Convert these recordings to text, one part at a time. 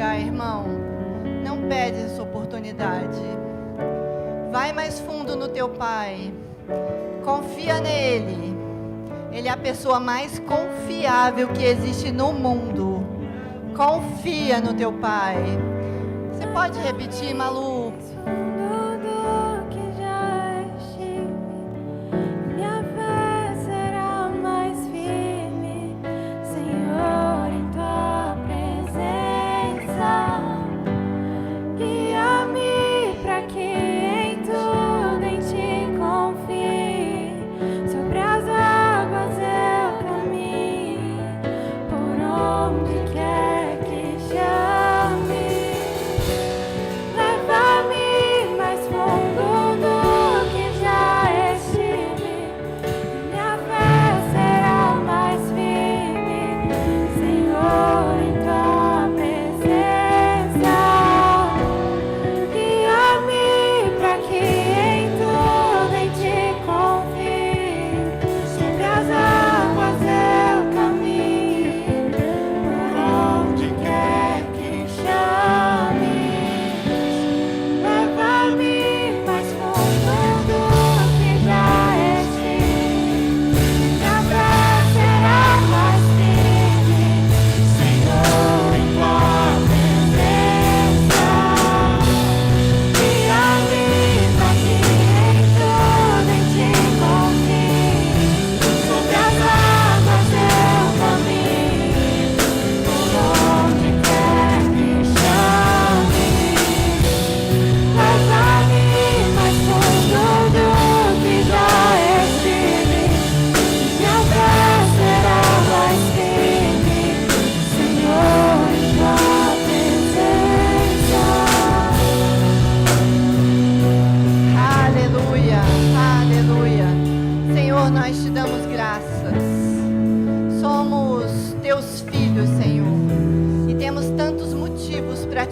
lugar, irmão. Não perde essa oportunidade. Vai mais fundo no teu Pai. Confia nele. Ele é a pessoa mais confiável que existe no mundo. Confia no teu Pai. Você pode repetir, Malu?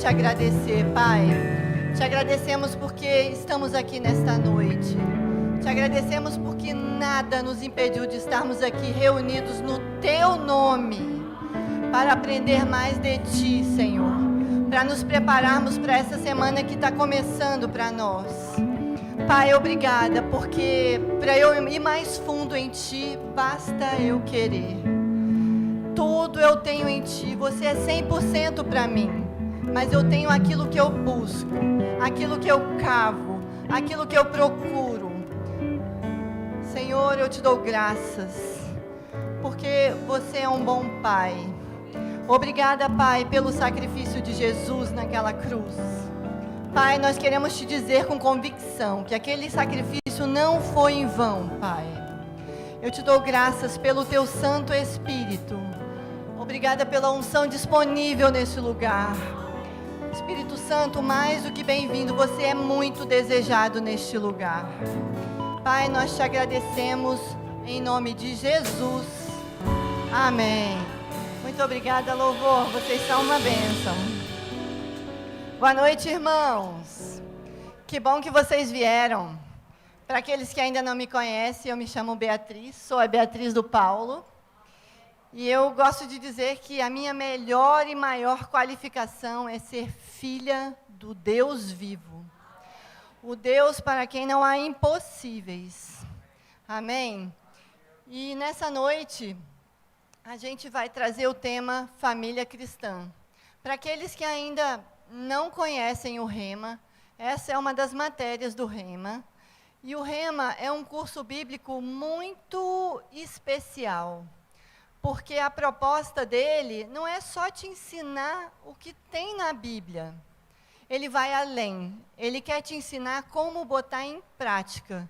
Agradecer, Pai. Te agradecemos porque estamos aqui nesta noite. Te agradecemos porque nada nos impediu de estarmos aqui reunidos no Teu nome para aprender mais de Ti, Senhor. Para nos prepararmos para essa semana que está começando para nós. Pai, obrigada, porque para eu ir mais fundo em Ti, basta eu querer. Tudo eu tenho em Ti, Você é 100% para mim. Mas eu tenho aquilo que eu busco, aquilo que eu cavo, aquilo que eu procuro. Senhor, eu te dou graças, porque você é um bom Pai. Obrigada, Pai, pelo sacrifício de Jesus naquela cruz. Pai, nós queremos te dizer com convicção que aquele sacrifício não foi em vão, Pai. Eu te dou graças pelo teu Santo Espírito. Obrigada pela unção disponível nesse lugar. Espírito Santo, mais do que bem-vindo, você é muito desejado neste lugar. Pai, nós te agradecemos em nome de Jesus. Amém. Muito obrigada, louvor, vocês são uma bênção. Boa noite, irmãos. Que bom que vocês vieram. Para aqueles que ainda não me conhecem, eu me chamo Beatriz, sou a Beatriz do Paulo. E eu gosto de dizer que a minha melhor e maior qualificação é ser filha do Deus vivo. O Deus para quem não há impossíveis. Amém? E nessa noite, a gente vai trazer o tema Família Cristã. Para aqueles que ainda não conhecem o Rema, essa é uma das matérias do Rema. E o Rema é um curso bíblico muito especial. Porque a proposta dele não é só te ensinar o que tem na Bíblia. Ele vai além. Ele quer te ensinar como botar em prática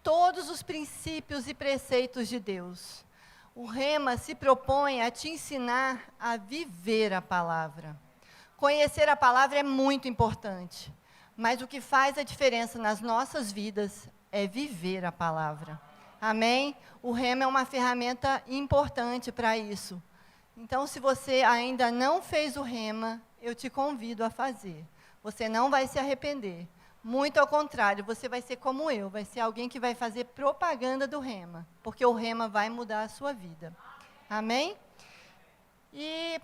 todos os princípios e preceitos de Deus. O Rema se propõe a te ensinar a viver a palavra. Conhecer a palavra é muito importante, mas o que faz a diferença nas nossas vidas é viver a palavra. Amém? O Rema é uma ferramenta importante para isso. Então, se você ainda não fez o Rema, eu te convido a fazer. Você não vai se arrepender. Muito ao contrário, você vai ser como eu, vai ser alguém que vai fazer propaganda do Rema, porque o Rema vai mudar a sua vida. Amém? E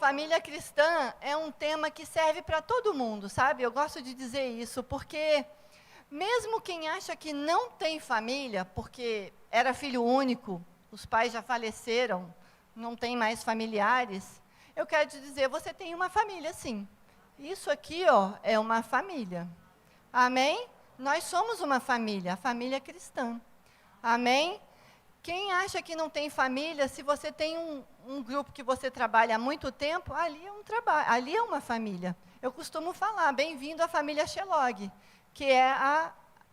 família cristã é um tema que serve para todo mundo, sabe? Eu gosto de dizer isso, porque mesmo quem acha que não tem família, porque era filho único, os pais já faleceram, não tem mais familiares, eu quero te dizer, você tem uma família sim. Isso aqui, ó, é uma família. Amém? Nós somos uma família, a família cristã. Amém? Quem acha que não tem família, se você tem um grupo que você trabalha há muito tempo, ali é um trabalho, ali é uma família. Eu costumo falar, bem-vindo à família Shelog, que é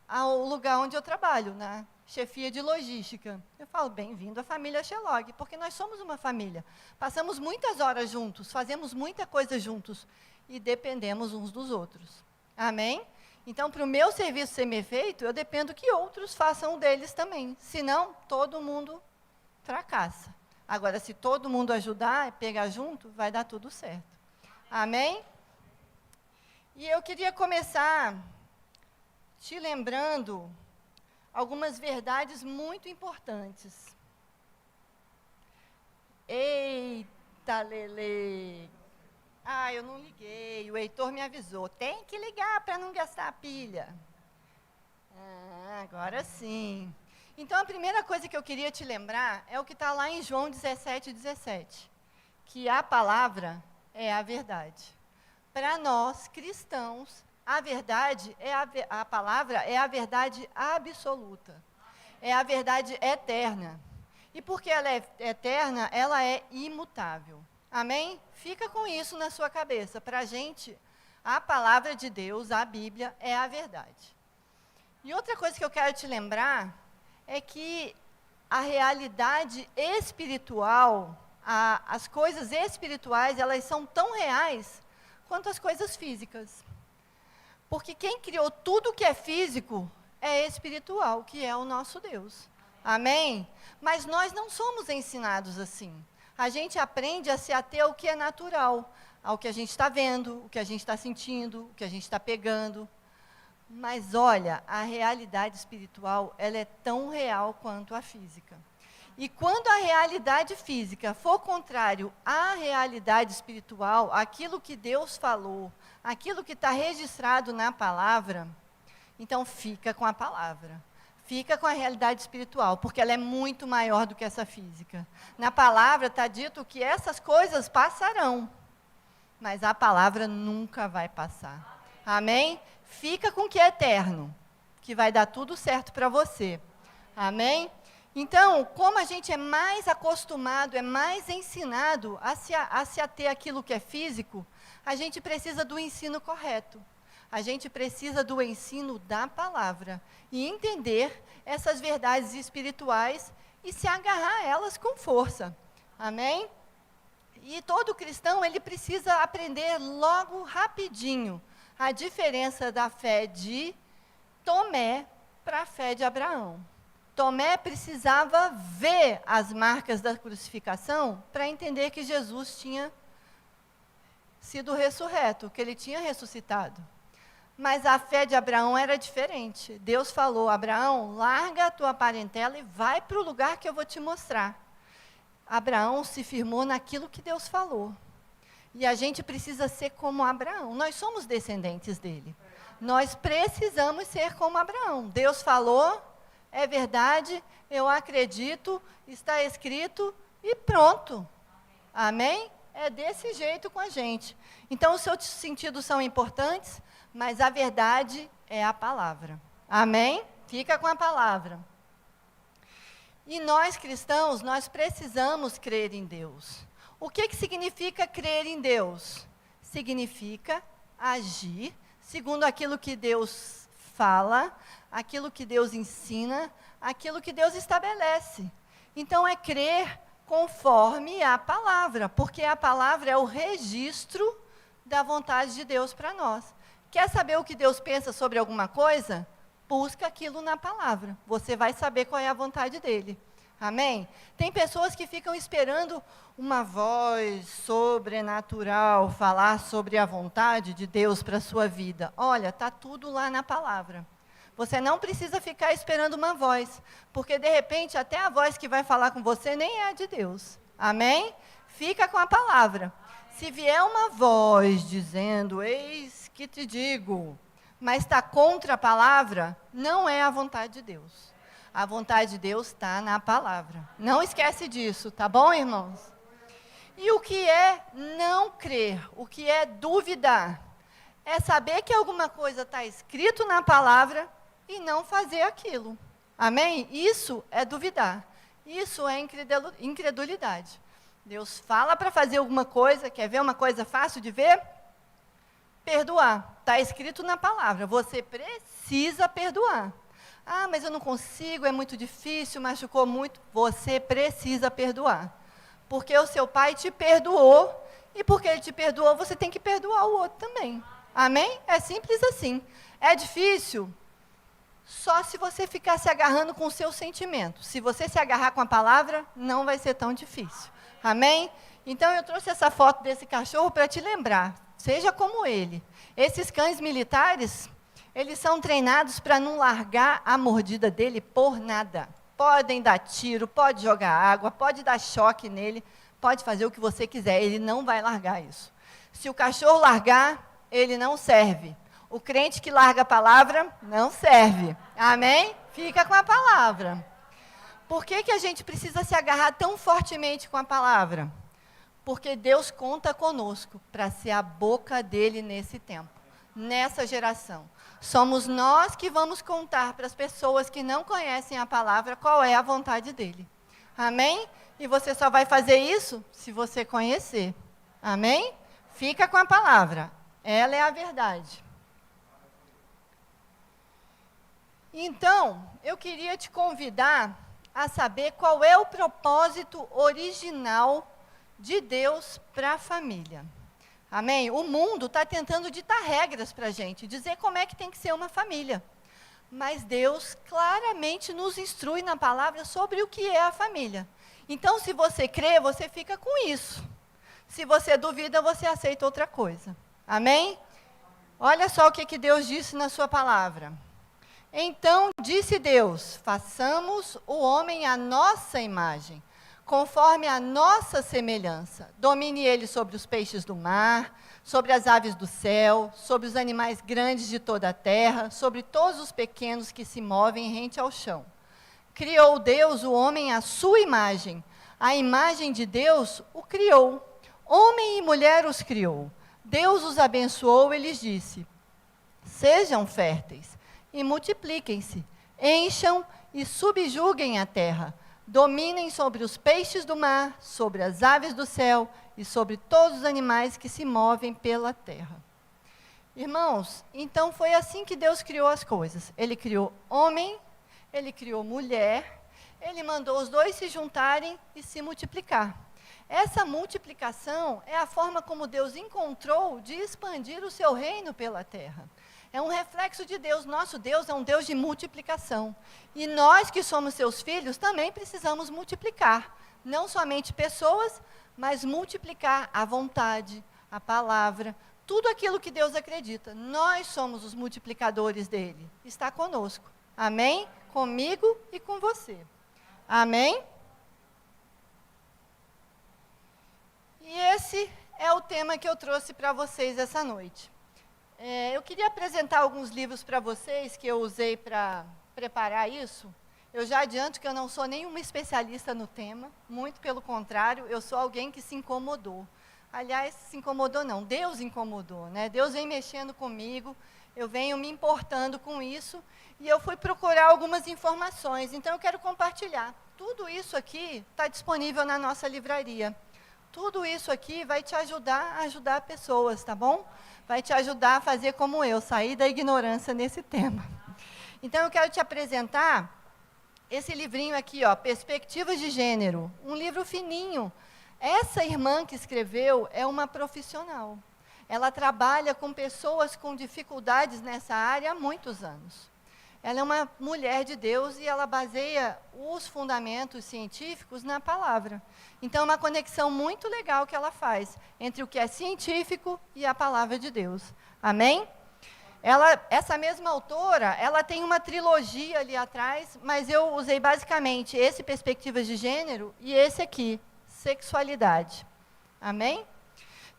o lugar onde eu trabalho, na chefia de logística. Eu falo, bem-vindo à família Shelog, porque nós somos uma família. Passamos muitas horas juntos, fazemos muita coisa juntos e dependemos uns dos outros. Amém? Então, para o meu serviço ser bem feito, eu dependo que outros façam o deles também. Senão, todo mundo fracassa. Agora, se todo mundo ajudar e pegar junto, vai dar tudo certo. Amém? E eu queria começar te lembrando algumas verdades muito importantes. Eita, Lele! Ah, eu não liguei, o Heitor me avisou. Tem que ligar para não gastar a pilha. Ah, agora sim. Então, a primeira coisa que eu queria te lembrar é o que está lá em João 17:17, que a palavra é a verdade. Para nós, cristãos, a verdade, a palavra é a verdade absoluta. É a verdade eterna. E porque ela é eterna, ela é imutável. Amém? Fica com isso na sua cabeça. Para a gente, a palavra de Deus, a Bíblia, é a verdade. E outra coisa que eu quero te lembrar é que a realidade espiritual, as coisas espirituais, elas são tão reais quanto as coisas físicas. Porque quem criou tudo que é físico é espiritual, que é o nosso Deus. Amém? Mas nós não somos ensinados assim. A gente aprende a se ater ao que é natural, ao que a gente está vendo, o que a gente está sentindo, o que a gente está pegando. Mas olha, a realidade espiritual, ela é tão real quanto a física. E quando a realidade física for contrário à realidade espiritual, aquilo que Deus falou, aquilo que está registrado na palavra, então fica com a palavra. Fica com a realidade espiritual, porque ela é muito maior do que essa física. Na palavra está dito que essas coisas passarão, mas a palavra nunca vai passar. Amém? Fica com o que é eterno, que vai dar tudo certo para você. Amém? Então, como a gente é mais acostumado, é mais ensinado a se ater àquilo que é físico, a gente precisa do ensino correto. A gente precisa do ensino da palavra e entender essas verdades espirituais e se agarrar a elas com força. Amém? E todo cristão, ele precisa aprender logo, rapidinho, a diferença da fé de Tomé para a fé de Abraão. Tomé precisava ver as marcas da crucificação para entender que Jesus tinha sido ressurreto, que ele tinha ressuscitado. Mas a fé de Abraão era diferente. Deus falou, Abraão, larga a tua parentela e vai para o lugar que eu vou te mostrar. Abraão se firmou naquilo que Deus falou. E a gente precisa ser como Abraão. Nós somos descendentes dele. Nós precisamos ser como Abraão. Deus falou, é verdade, eu acredito, está escrito e pronto. Amém? É desse jeito com a gente. Então, os seus sentidos são importantes, mas a verdade é a palavra. Amém? Fica com a palavra. E nós, cristãos, nós precisamos crer em Deus. O que significa crer em Deus? Significa agir segundo aquilo que Deus fala, aquilo que Deus ensina, aquilo que Deus estabelece. Então, é crer conforme a palavra, porque a palavra é o registro da vontade de Deus para nós. Quer saber o que Deus pensa sobre alguma coisa? Busca aquilo na palavra. Você vai saber qual é a vontade dele. Amém? Tem pessoas que ficam esperando uma voz sobrenatural falar sobre a vontade de Deus para a sua vida. Olha, está tudo lá na palavra. Você não precisa ficar esperando uma voz, porque de repente até a voz que vai falar com você nem é a de Deus. Amém? Fica com a palavra. Se vier uma voz dizendo, eis que te digo, mas está contra a palavra, não é a vontade de Deus. A vontade de Deus está na palavra. Não esquece disso, tá bom, irmãos? E o que é não crer? O que é duvidar? É saber que alguma coisa está escrito na palavra e não fazer aquilo. Amém? Isso é duvidar. Isso é incredulidade. Deus fala para fazer alguma coisa, quer ver uma coisa fácil de ver? Perdoar. Está escrito na palavra, você precisa perdoar. Ah, mas eu não consigo, é muito difícil, machucou muito. Você precisa perdoar. Porque o seu pai te perdoou, e porque ele te perdoou, você tem que perdoar o outro também. Amém? É simples assim. É difícil só se você ficar se agarrando com o seu sentimento. Se você se agarrar com a palavra, não vai ser tão difícil. Amém? Então eu trouxe essa foto desse cachorro para te lembrar. Seja como ele. Esses cães militares, eles são treinados para não largar a mordida dele por nada. Podem dar tiro, pode jogar água, pode dar choque nele, pode fazer o que você quiser, ele não vai largar isso. Se o cachorro largar, ele não serve. O crente que larga a palavra, não serve. Amém? Fica com a palavra. Por que a gente precisa se agarrar tão fortemente com a palavra? Porque Deus conta conosco para ser a boca dele nesse tempo, nessa geração. Somos nós que vamos contar para as pessoas que não conhecem a palavra qual é a vontade dele. Amém? E você só vai fazer isso se você conhecer. Amém? Fica com a palavra. Ela é a verdade. Então, eu queria te convidar a saber qual é o propósito original de Deus para a família. Amém? O mundo está tentando ditar regras para a gente, dizer como é que tem que ser uma família. Mas Deus claramente nos instrui na palavra sobre o que é a família. Então, se você crê, você fica com isso. Se você duvida, você aceita outra coisa. Amém? Olha só o que Deus disse na sua palavra. Então disse Deus, façamos o homem à nossa imagem, conforme a nossa semelhança. Domine ele sobre os peixes do mar, sobre as aves do céu, sobre os animais grandes de toda a terra, sobre todos os pequenos que se movem rente ao chão. Criou Deus o homem à sua imagem. A imagem de Deus o criou. Homem e mulher os criou. Deus os abençoou e lhes disse, sejam férteis e multipliquem-se, encham e subjuguem a terra, dominem sobre os peixes do mar, sobre as aves do céu e sobre todos os animais que se movem pela terra. Irmãos, então foi assim que Deus criou as coisas. Ele criou homem, ele criou mulher, ele mandou os dois se juntarem e se multiplicar. Essa multiplicação é a forma como Deus encontrou de expandir o seu reino pela terra. É um reflexo de Deus. Nosso Deus é um Deus de multiplicação. E nós que somos seus filhos também precisamos multiplicar. Não somente pessoas, mas multiplicar a vontade, a palavra, tudo aquilo que Deus acredita. Nós somos os multiplicadores dele. Está conosco. Amém? Comigo e com você. Amém? E esse é o tema que eu trouxe para vocês essa noite. Eu queria apresentar alguns livros para vocês que eu usei para preparar isso. Eu já adianto que eu não sou nenhuma especialista no tema, muito pelo contrário, eu sou alguém que se incomodou. Aliás, se incomodou não, Deus incomodou, né? Deus vem mexendo comigo, eu venho me importando com isso, e eu fui procurar algumas informações, então eu quero compartilhar. Tudo isso aqui está disponível na nossa livraria. Tudo isso aqui vai te ajudar a ajudar pessoas, tá bom? Vai te ajudar a fazer como eu, sair da ignorância nesse tema. Então, eu quero te apresentar esse livrinho aqui, ó, Perspectivas de Gênero. Um livro fininho. Essa irmã que escreveu é uma profissional. Ela trabalha com pessoas com dificuldades nessa área há muitos anos. Ela é uma mulher de Deus e ela baseia os fundamentos científicos na palavra. Então, é uma conexão muito legal que ela faz entre o que é científico e a palavra de Deus. Amém? Essa mesma autora, ela tem uma trilogia ali atrás, mas eu usei basicamente esse Perspectivas de Gênero e esse aqui, Sexualidade. Amém?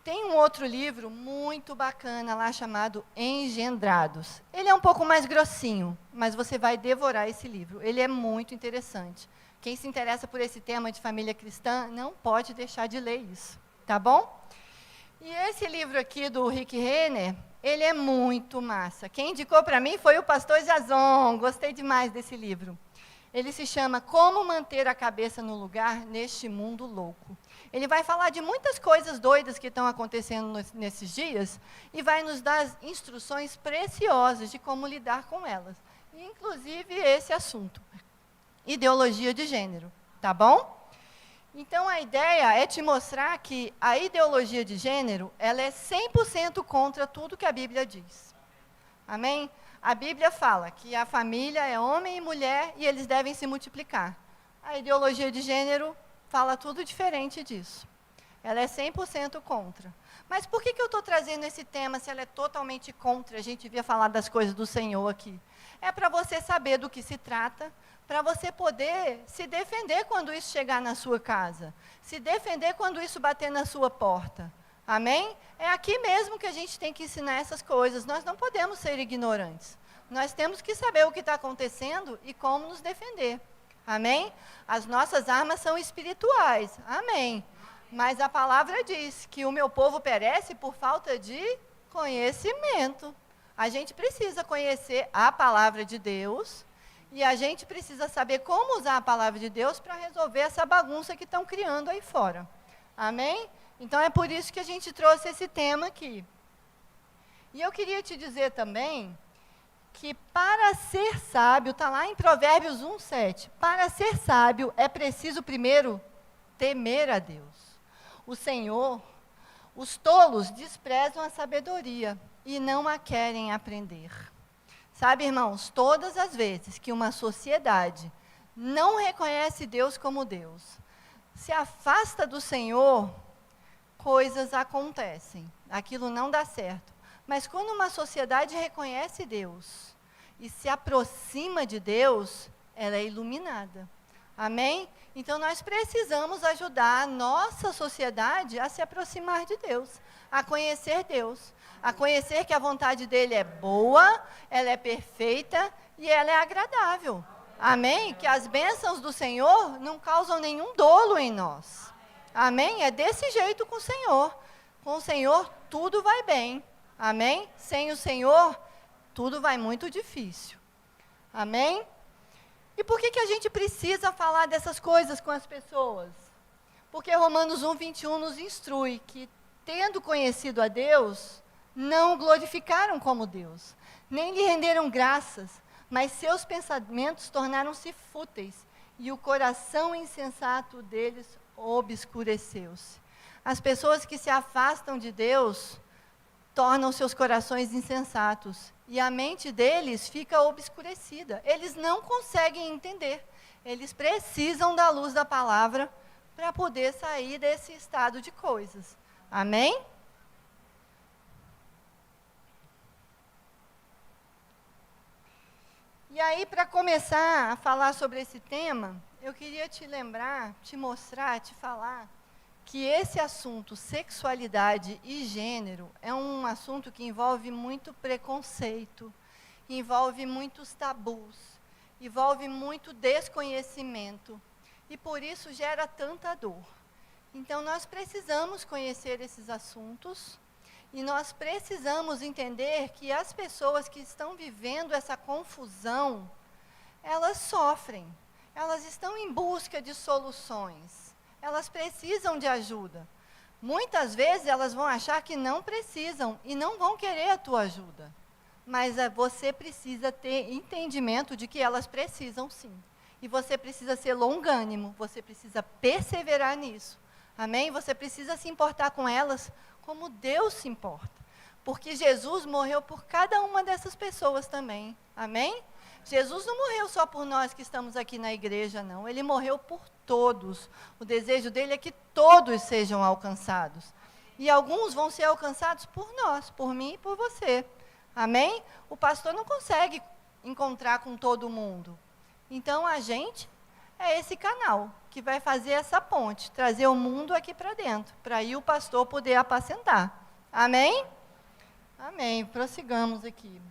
Tem um outro livro muito bacana lá chamado Engendrados. Ele é um pouco mais grossinho, mas você vai devorar esse livro. Ele é muito interessante. Quem se interessa por esse tema de família cristã não pode deixar de ler isso, tá bom? E esse livro aqui do Rick Renner, ele é muito massa. Quem indicou para mim foi o pastor Jason. Gostei demais desse livro. Ele se chama Como Manter a Cabeça no Lugar Neste Mundo Louco. Ele vai falar de muitas coisas doidas que estão acontecendo nesses dias e vai nos dar instruções preciosas de como lidar com elas. Inclusive esse assunto, ideologia de gênero, tá bom? Então, a ideia é te mostrar que a ideologia de gênero, ela é 100% contra tudo que a Bíblia diz. Amém? A Bíblia fala que a família é homem e mulher e eles devem se multiplicar. A ideologia de gênero fala tudo diferente disso. Ela é 100% contra. Mas por que eu estou trazendo esse tema se ela é totalmente contra? A gente devia falar das coisas do Senhor aqui. É para você saber do que se trata, para você poder se defender quando isso chegar na sua casa, se defender quando isso bater na sua porta. Amém? É aqui mesmo que a gente tem que ensinar essas coisas. Nós não podemos ser ignorantes. Nós temos que saber o que está acontecendo e como nos defender. Amém? As nossas armas são espirituais. Amém. Mas a palavra diz que o meu povo perece por falta de conhecimento. A gente precisa conhecer a palavra de Deus. E a gente precisa saber como usar a palavra de Deus para resolver essa bagunça que estão criando aí fora. Amém? Então, é por isso que a gente trouxe esse tema aqui. E eu queria te dizer também que para ser sábio, está lá em Provérbios 1:7, para ser sábio é preciso primeiro temer a Deus. O Senhor, os tolos desprezam a sabedoria e não a querem aprender. Sabe, irmãos, todas as vezes que uma sociedade não reconhece Deus como Deus, se afasta do Senhor, coisas acontecem. Aquilo não dá certo. Mas quando uma sociedade reconhece Deus e se aproxima de Deus, ela é iluminada. Amém? Então nós precisamos ajudar a nossa sociedade a se aproximar de Deus, a conhecer Deus, a conhecer que a vontade dele é boa, ela é perfeita e ela é agradável. Amém? Que as bênçãos do Senhor não causam nenhum dolo em nós. Amém? É desse jeito com o Senhor. Com o Senhor tudo vai bem. Amém? Sem o Senhor, tudo vai muito difícil. Amém? E por que a gente precisa falar dessas coisas com as pessoas? Porque Romanos 1:21 nos instrui que, tendo conhecido a Deus, não o glorificaram como Deus, nem lhe renderam graças, mas seus pensamentos tornaram-se fúteis, e o coração insensato deles obscureceu-se. As pessoas que se afastam de Deus tornam seus corações insensatos, e a mente deles fica obscurecida. Eles não conseguem entender. Eles precisam da luz da palavra para poder sair desse estado de coisas. Amém? E aí, para começar a falar sobre esse tema, eu queria te lembrar, te mostrar, te falar que esse assunto, sexualidade e gênero, é um assunto que envolve muito preconceito, envolve muitos tabus, envolve muito desconhecimento, e por isso gera tanta dor. Então, nós precisamos conhecer esses assuntos, e nós precisamos entender que as pessoas que estão vivendo essa confusão, elas sofrem, elas estão em busca de soluções. Elas precisam de ajuda. Muitas vezes elas vão achar que não precisam e não vão querer a tua ajuda. Mas você precisa ter entendimento de que elas precisam sim. E você precisa ser longânimo, você precisa perseverar nisso. Amém? Você precisa se importar com elas como Deus se importa. Porque Jesus morreu por cada uma dessas pessoas também. Amém? Jesus não morreu só por nós que estamos aqui na igreja, não. Ele morreu por todos. O desejo dele é que todos sejam alcançados. E alguns vão ser alcançados por nós, por mim e por você. Amém? O pastor não consegue encontrar com todo mundo. Então, a gente é esse canal que vai fazer essa ponte, trazer o mundo aqui para dentro, para aí o pastor poder apacentar. Amém? Amém. Prossigamos aqui.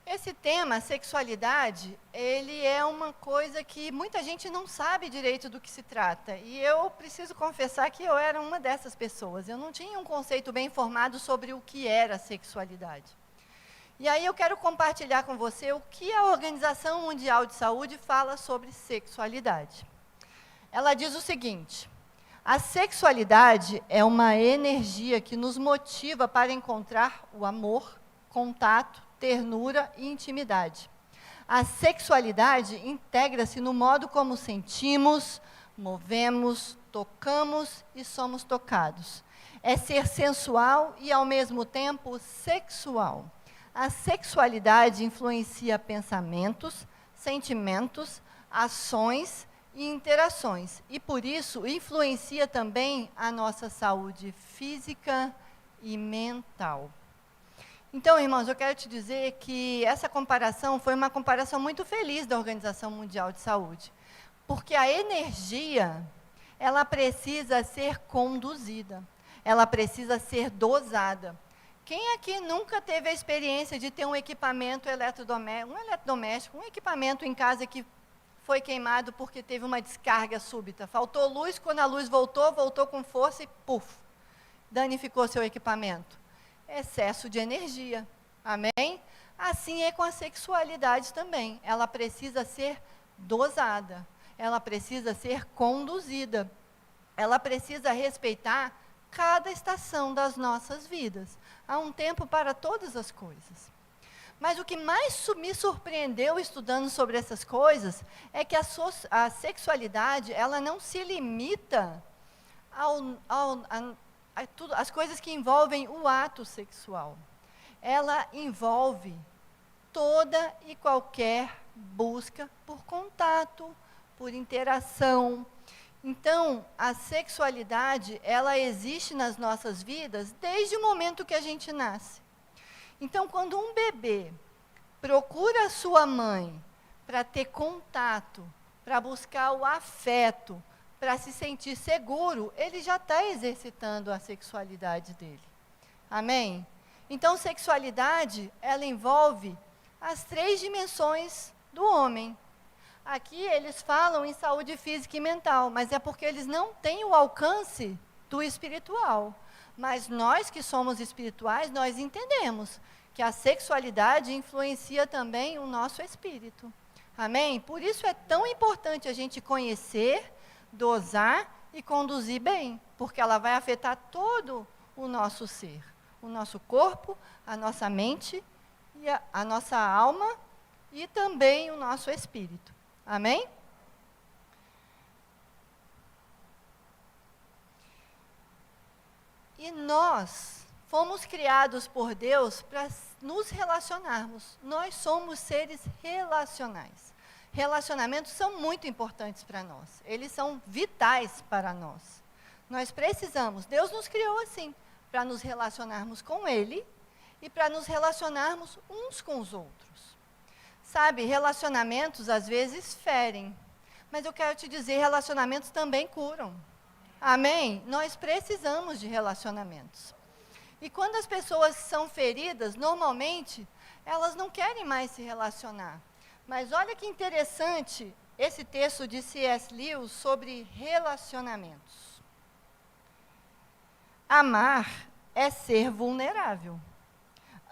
Esse tema, sexualidade, ele é uma coisa que muita gente não sabe direito do que se trata. E eu preciso confessar que eu era uma dessas pessoas. Eu não tinha um conceito bem formado sobre o que era sexualidade. E aí eu quero compartilhar com você o que a Organização Mundial de Saúde fala sobre sexualidade. Ela diz o seguinte: a sexualidade é uma energia que nos motiva para encontrar o amor, contato, ternura e intimidade. A sexualidade integra-se no modo como sentimos, movemos, tocamos e somos tocados. É ser sensual e, ao mesmo tempo, sexual. A sexualidade influencia pensamentos, sentimentos, ações e interações. E, por isso, influencia também a nossa saúde física e mental. Então, irmãos, eu quero te dizer que essa comparação foi uma comparação muito feliz da Organização Mundial de Saúde. Porque a energia, ela precisa ser conduzida. Ela precisa ser dosada. Quem aqui nunca teve a experiência de ter um equipamento eletrodoméstico, um equipamento em casa que foi queimado porque teve uma descarga súbita? Faltou luz, quando a luz voltou com força e puf, danificou seu equipamento. Excesso de energia, amém? Assim é com a sexualidade também. Ela precisa ser dosada, ela precisa ser conduzida, ela precisa respeitar cada estação das nossas vidas. Há um tempo para todas as coisas. Mas o que mais me surpreendeu estudando sobre essas coisas é que a sexualidade, ela não se limita às coisas que envolvem o ato sexual. Ela envolve toda e qualquer busca por contato, por interação. Então, a sexualidade, ela existe nas nossas vidas desde o momento que a gente nasce. Então, quando um bebê procura a sua mãe para ter contato, para buscar o afeto, para se sentir seguro, ele já está exercitando a sexualidade dele. Amém? Então, sexualidade, ela envolve as 3 dimensões do homem. Aqui eles falam em saúde física e mental, mas é porque eles não têm o alcance do espiritual. Mas nós que somos espirituais, nós entendemos que a sexualidade influencia também o nosso espírito. Amém? Por isso é tão importante a gente conhecer, dosar e conduzir bem, porque ela vai afetar todo o nosso ser, o nosso corpo, a nossa mente, e a nossa alma e também o nosso espírito. Amém? E nós fomos criados por Deus para nos relacionarmos. Nós somos seres relacionais. Relacionamentos são muito importantes para nós. Eles são vitais para nós. Nós precisamos, Deus nos criou assim, para nos relacionarmos com Ele e para nos relacionarmos uns com os outros. Sabe, relacionamentos às vezes ferem, mas eu quero te dizer, relacionamentos também curam. Amém? Nós precisamos de relacionamentos. E quando as pessoas são feridas, normalmente, elas não querem mais se relacionar. Mas olha que interessante esse texto de C.S. Lewis sobre relacionamentos. Amar é ser vulnerável.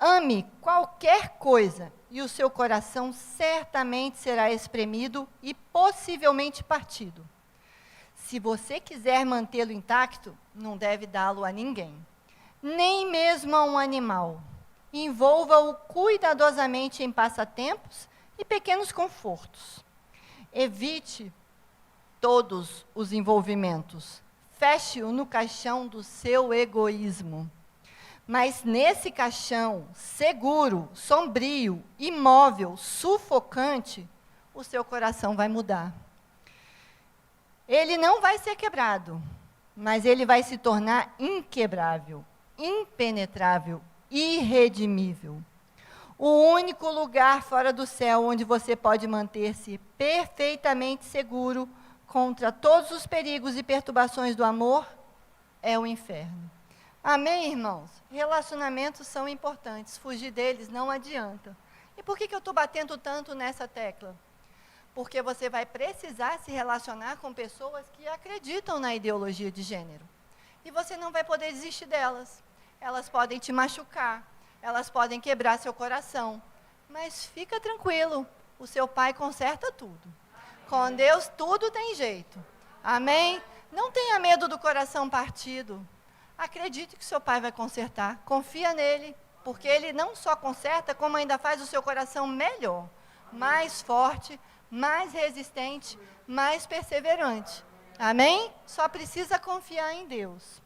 Ame qualquer coisa e o seu coração certamente será espremido e possivelmente partido. Se você quiser mantê-lo intacto, não deve dá-lo a ninguém, nem mesmo a um animal. Envolva-o cuidadosamente em passatempos e pequenos confortos. Evite todos os envolvimentos. Feche-o no caixão do seu egoísmo. Mas nesse caixão seguro, sombrio, imóvel, sufocante, o seu coração vai mudar. Ele não vai ser quebrado, mas ele vai se tornar inquebrável, impenetrável, irredimível. O único lugar fora do céu onde você pode manter-se perfeitamente seguro contra todos os perigos e perturbações do amor é o inferno. Amém, irmãos? Relacionamentos são importantes, fugir deles não adianta. E por que eu estou batendo tanto nessa tecla? Porque você vai precisar se relacionar com pessoas que acreditam na ideologia de gênero. E você não vai poder desistir delas. Elas podem te machucar, elas podem quebrar seu coração. Mas fica tranquilo, o seu pai conserta tudo. Com Deus tudo tem jeito. Amém? Não tenha medo do coração partido. Acredite que seu pai vai consertar. Confia nele, porque ele não só conserta, como ainda faz o seu coração melhor, mais forte, mais resistente, mais perseverante. Amém? Só precisa confiar em Deus.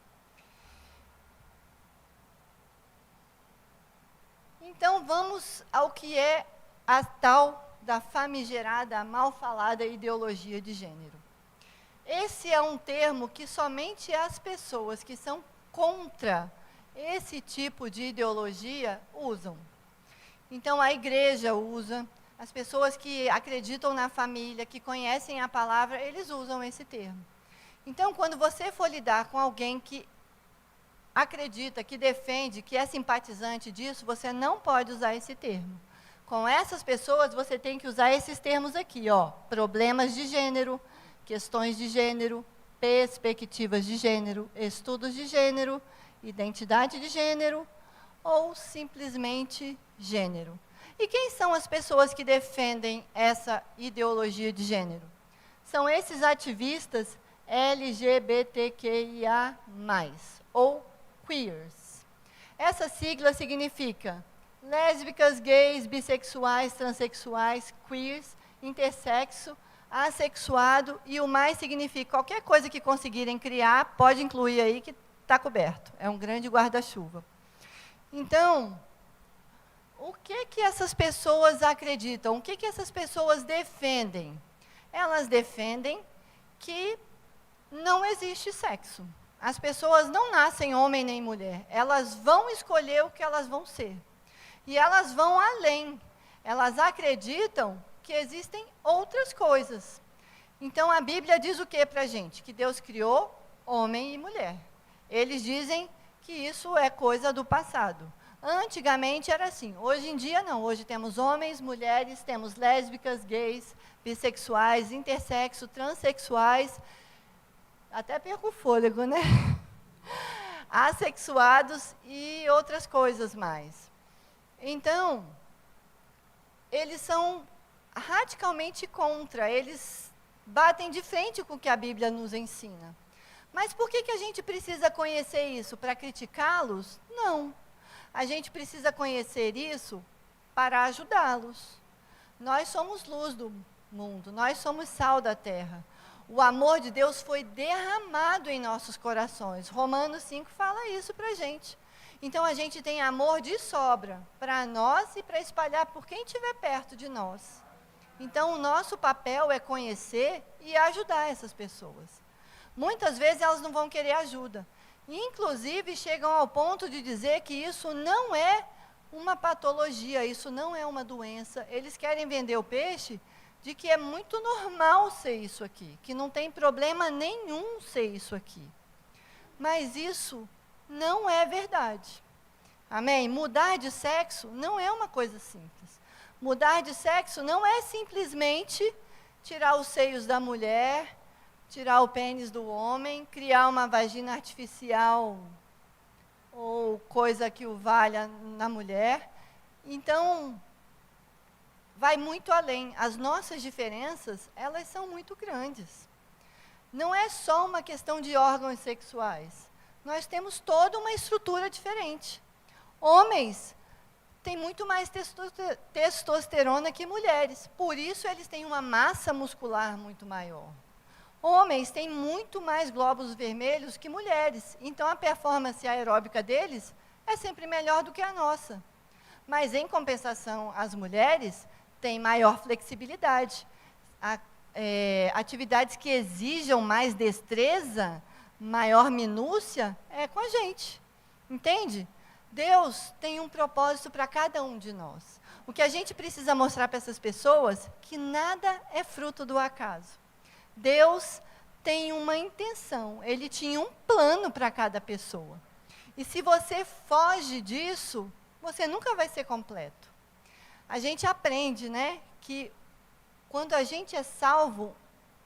Então vamos ao que é a tal da famigerada, mal falada ideologia de gênero. Esse é um termo que somente as pessoas que são contra esse tipo de ideologia usam. Então a igreja usa, as pessoas que acreditam na família, que conhecem a palavra, eles usam esse termo. Então quando você for lidar com alguém que acredita, que defende, que é simpatizante disso, você não pode usar esse termo. Com essas pessoas você tem que usar esses termos aqui, ó, problemas de gênero, questões de gênero, perspectivas de gênero, estudos de gênero, identidade de gênero ou simplesmente gênero. E quem são as pessoas que defendem essa ideologia de gênero? São esses ativistas LGBTQIA+, ou queers. Essa sigla significa lésbicas, gays, bissexuais, transexuais, queers, intersexo, assexuado, e o mais significa qualquer coisa que conseguirem criar, pode incluir aí que está coberto. É um grande guarda-chuva. Então, o que essas pessoas acreditam? O que essas pessoas defendem? Elas defendem que não existe sexo. As pessoas não nascem homem nem mulher. Elas vão escolher o que elas vão ser. E elas vão além. Elas acreditam que existem outras coisas. Então a Bíblia diz o que para a gente? Que Deus criou homem e mulher. Eles dizem que isso é coisa do passado. Antigamente era assim, hoje em dia não. Hoje temos homens, mulheres, temos lésbicas, gays, bissexuais, intersexo, transexuais, até perco o fôlego, né? Assexuados e outras coisas mais. Então, eles são radicalmente contra, eles batem de frente com o que a Bíblia nos ensina. Mas por que a gente precisa conhecer isso? Para criticá-los? Não. A gente precisa conhecer isso para ajudá-los. Nós somos luz do mundo, nós somos sal da terra. O amor de Deus foi derramado em nossos corações. Romanos 5 fala isso para a gente. Então a gente tem amor de sobra para nós e para espalhar por quem estiver perto de nós. Então o nosso papel é conhecer e ajudar essas pessoas. Muitas vezes elas não vão querer ajuda. Inclusive chegam ao ponto de dizer que isso não é uma patologia, isso não é uma doença. Eles querem vender o peixe de que é muito normal ser isso aqui, que não tem problema nenhum ser isso aqui. Mas isso não é verdade. Amém? Mudar de sexo não é uma coisa simples. Mudar de sexo não é simplesmente tirar os seios da mulher, tirar o pênis do homem, criar uma vagina artificial ou coisa que o valha na mulher. Então, vai muito além. As nossas diferenças, elas são muito grandes. Não é só uma questão de órgãos sexuais. Nós temos toda uma estrutura diferente. Homens têm muito mais testosterona que mulheres. Por isso, eles têm uma massa muscular muito maior. Homens têm muito mais glóbulos vermelhos que mulheres. Então, a performance aeróbica deles é sempre melhor do que a nossa. Mas, em compensação, as mulheres têm maior flexibilidade. Atividades que exijam mais destreza, maior minúcia, é com a gente. Entende? Deus tem um propósito para cada um de nós. O que a gente precisa mostrar para essas pessoas que nada é fruto do acaso. Deus tem uma intenção, Ele tinha um plano para cada pessoa. E se você foge disso, você nunca vai ser completo. A gente aprende, né, que quando a gente é salvo,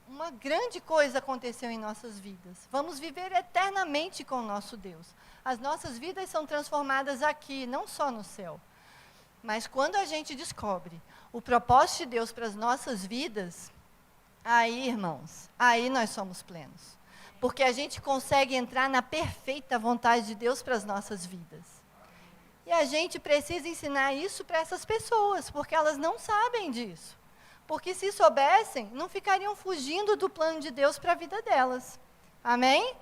uma grande coisa aconteceu em nossas vidas. Vamos viver eternamente com o nosso Deus. As nossas vidas são transformadas aqui, não só no céu. Mas quando a gente descobre o propósito de Deus para as nossas vidas, aí, irmãos, aí nós somos plenos. Porque a gente consegue entrar na perfeita vontade de Deus para as nossas vidas. E a gente precisa ensinar isso para essas pessoas, porque elas não sabem disso. Porque se soubessem, não ficariam fugindo do plano de Deus para a vida delas. Amém?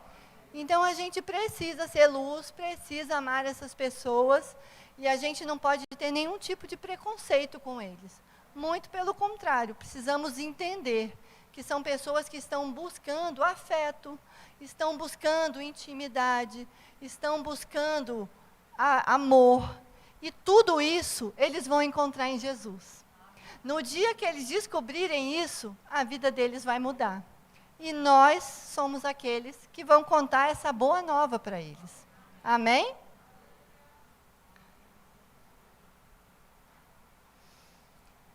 Então a gente precisa ser luz, precisa amar essas pessoas, e a gente não pode ter nenhum tipo de preconceito com eles. Muito pelo contrário, precisamos entender que são pessoas que estão buscando afeto, estão buscando intimidade, estão buscando amor, e tudo isso eles vão encontrar em Jesus. No dia que eles descobrirem isso, a vida deles vai mudar. E nós somos aqueles que vão contar essa boa nova para eles. Amém?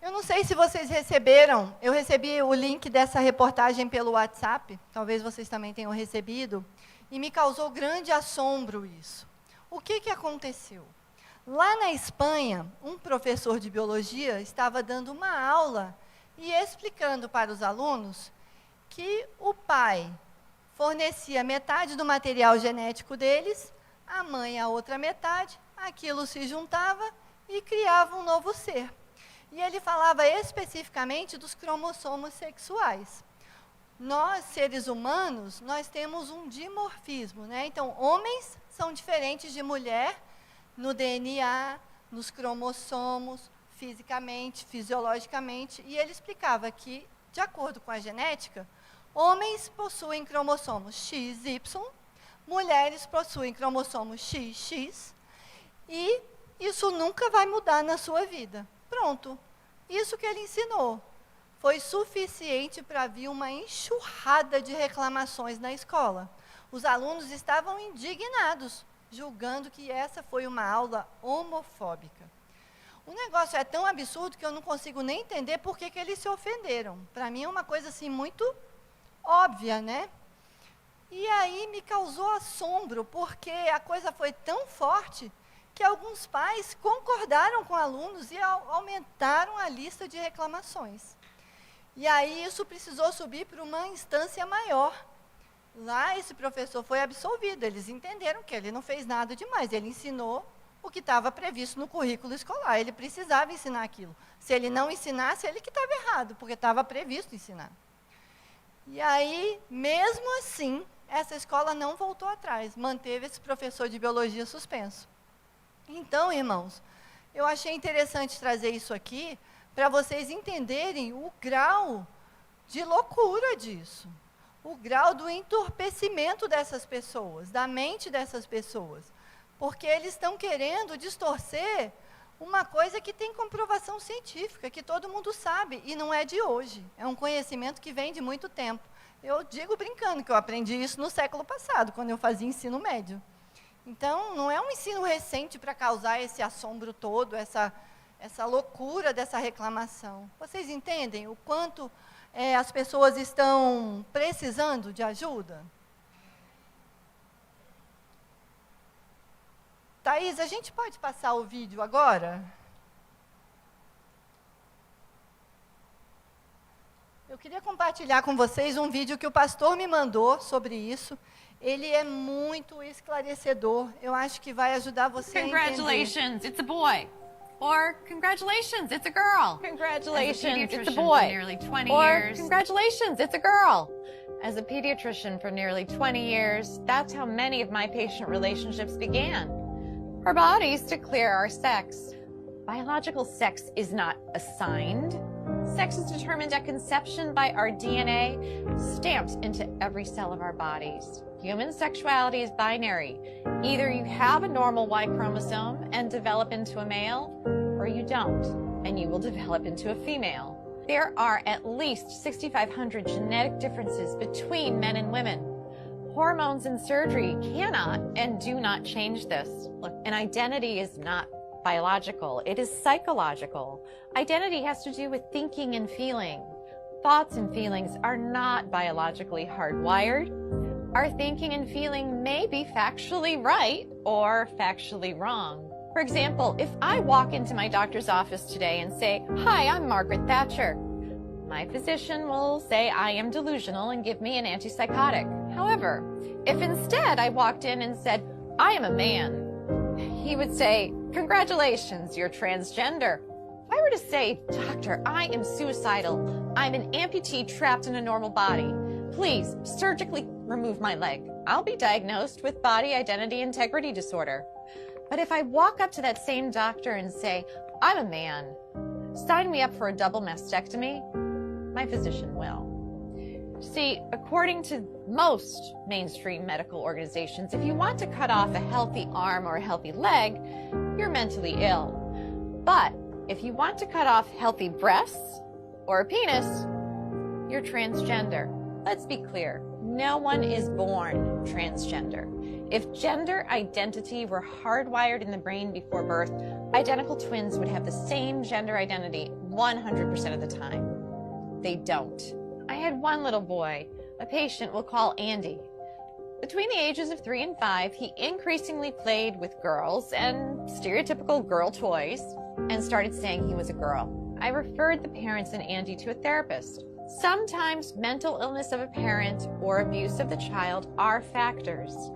Eu não sei se vocês receberam, eu recebi o link dessa reportagem pelo WhatsApp, talvez vocês também tenham recebido, e me causou grande assombro isso. O que aconteceu? Lá na Espanha, um professor de biologia estava dando uma aula e explicando para os alunos que o pai fornecia metade do material genético deles, a mãe a outra metade, aquilo se juntava e criava um novo ser. E ele falava especificamente dos cromossomos sexuais. Nós, seres humanos, nós temos um dimorfismo, né? Então, homens são diferentes de mulher no DNA, nos cromossomos, fisicamente, fisiologicamente. E ele explicava que, de acordo com a genética, homens possuem cromossomos XY, mulheres possuem cromossomos XX, e isso nunca vai mudar na sua vida. Pronto. Isso que ele ensinou foi suficiente para vir uma enxurrada de reclamações na escola. Os alunos estavam indignados, julgando que essa foi uma aula homofóbica. O negócio é tão absurdo que eu não consigo nem entender por que eles se ofenderam. Para mim é uma coisa assim muito óbvia, né? E aí me causou assombro, porque a coisa foi tão forte que alguns pais concordaram com alunos e aumentaram a lista de reclamações. E aí isso precisou subir para uma instância maior. Lá esse professor foi absolvido, eles entenderam que ele não fez nada demais, ele ensinou o que estava previsto no currículo escolar, ele precisava ensinar aquilo. Se ele não ensinasse, ele que estava errado, porque estava previsto ensinar. E aí, mesmo assim, essa escola não voltou atrás, manteve esse professor de biologia suspenso. Então, irmãos, eu achei interessante trazer isso aqui para vocês entenderem o grau de loucura disso, o grau do entorpecimento dessas pessoas, da mente dessas pessoas, porque eles estão querendo distorcer uma coisa que tem comprovação científica, que todo mundo sabe, e não é de hoje, é um conhecimento que vem de muito tempo. Eu digo brincando que eu aprendi isso no século passado, quando eu fazia ensino médio. Então, não é um ensino recente para causar esse assombro todo, essa loucura dessa reclamação. Vocês entendem o quanto as pessoas estão precisando de ajuda? Thaís, a gente pode passar o vídeo agora? Eu queria compartilhar com vocês um vídeo que o pastor me mandou sobre isso. Ele é muito esclarecedor. Eu acho que vai ajudar você a entender. Congratulations, it's a boy. Or congratulations, it's a girl. Congratulations, it's a boy. Nearly 20 Or years. congratulations, it's a girl. As a pediatrician for nearly 20 years, that's how many of my patient relationships began. Our bodies declare our sex. Biological sex is not assigned. Sex is determined at conception by our DNA, stamped into every cell of our bodies. Human sexuality is binary. Either you have a normal Y chromosome and develop into a male, or you don't. and you will develop into a female. There are at least 6,500 genetic differences between men and women. Hormones and surgery cannot and do not change this. Look, an identity is not biological, it is psychological. Identity has to do with thinking and feeling. Thoughts and feelings are not biologically hardwired. Our thinking and feeling may be factually right or factually wrong. For example, if I walk into my doctor's office today and say, "Hi, I'm Margaret Thatcher," my physician will say I am delusional and give me an antipsychotic. However, if instead I walked in and said, "I am a man," he would say, "Congratulations, you're transgender." If I were to say, "Doctor, I am suicidal. I'm an amputee trapped in a normal body. Please surgically remove my leg," I'll be diagnosed with body identity integrity disorder. But if I walk up to that same doctor and say, "I'm a man, sign me up for a double mastectomy," my physician will. See, according to most mainstream medical organizations, if you want to cut off a healthy arm or a healthy leg, you're mentally ill. But if you want to cut off healthy breasts or a penis, you're transgender. Let's be clear, no one is born transgender. If gender identity were hardwired in the brain before birth, identical twins would have the same gender identity 100% of the time. They don't. I had one little boy, a patient we'll call Andy. Between the ages of 3 and 5, he increasingly played with girls and stereotypical girl toys and started saying he was a girl. I referred the parents and Andy to a therapist. Sometimes mental illness of a parent or abuse of the child are factors.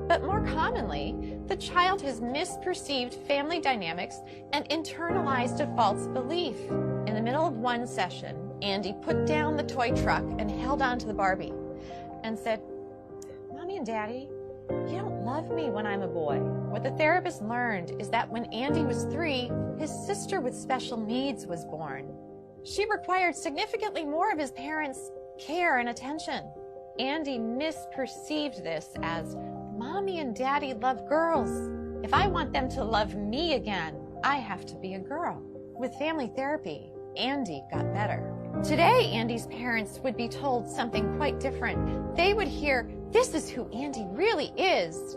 But more commonly, the child has misperceived family dynamics and internalized a false belief. In the middle of one session, Andy put down the toy truck and held on to the Barbie and said, "Mommy and Daddy, you don't love me when I'm a boy." What the therapist learned is that when Andy was 3, his sister with special needs was born. She required significantly more of his parents' care and attention. Andy misperceived this as, "Mommy and Daddy love girls. If I want them to love me again, I have to be a girl." With family therapy, Andy got better. Today, Andy's parents would be told something quite different. They would hear, "This is who Andy really is.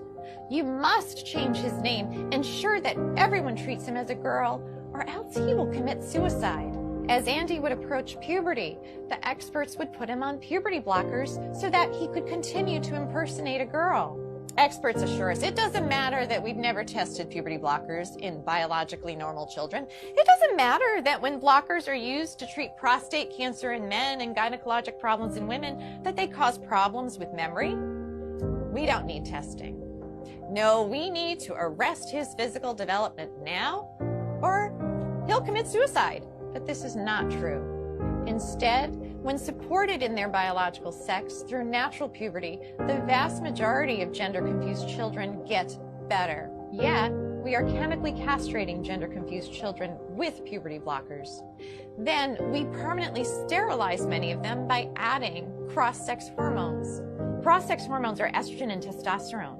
You must change his name, ensure that everyone treats him as a girl, or else he will commit suicide." As Andy would approach puberty, the experts would put him on puberty blockers so that he could continue to impersonate a girl. Experts assure us it doesn't matter that we've never tested puberty blockers in biologically normal children. It doesn't matter that when blockers are used to treat prostate cancer in men and gynecologic problems in women, that they cause problems with memory. We don't need testing. No, we need to arrest his physical development now, or he'll commit suicide. But this is not true. Instead, when supported in their biological sex through natural puberty, the vast majority of gender-confused children get better. Yet, we are chemically castrating gender-confused children with puberty blockers. Then, we permanently sterilize many of them by adding cross-sex hormones. Cross-sex hormones are estrogen and testosterone.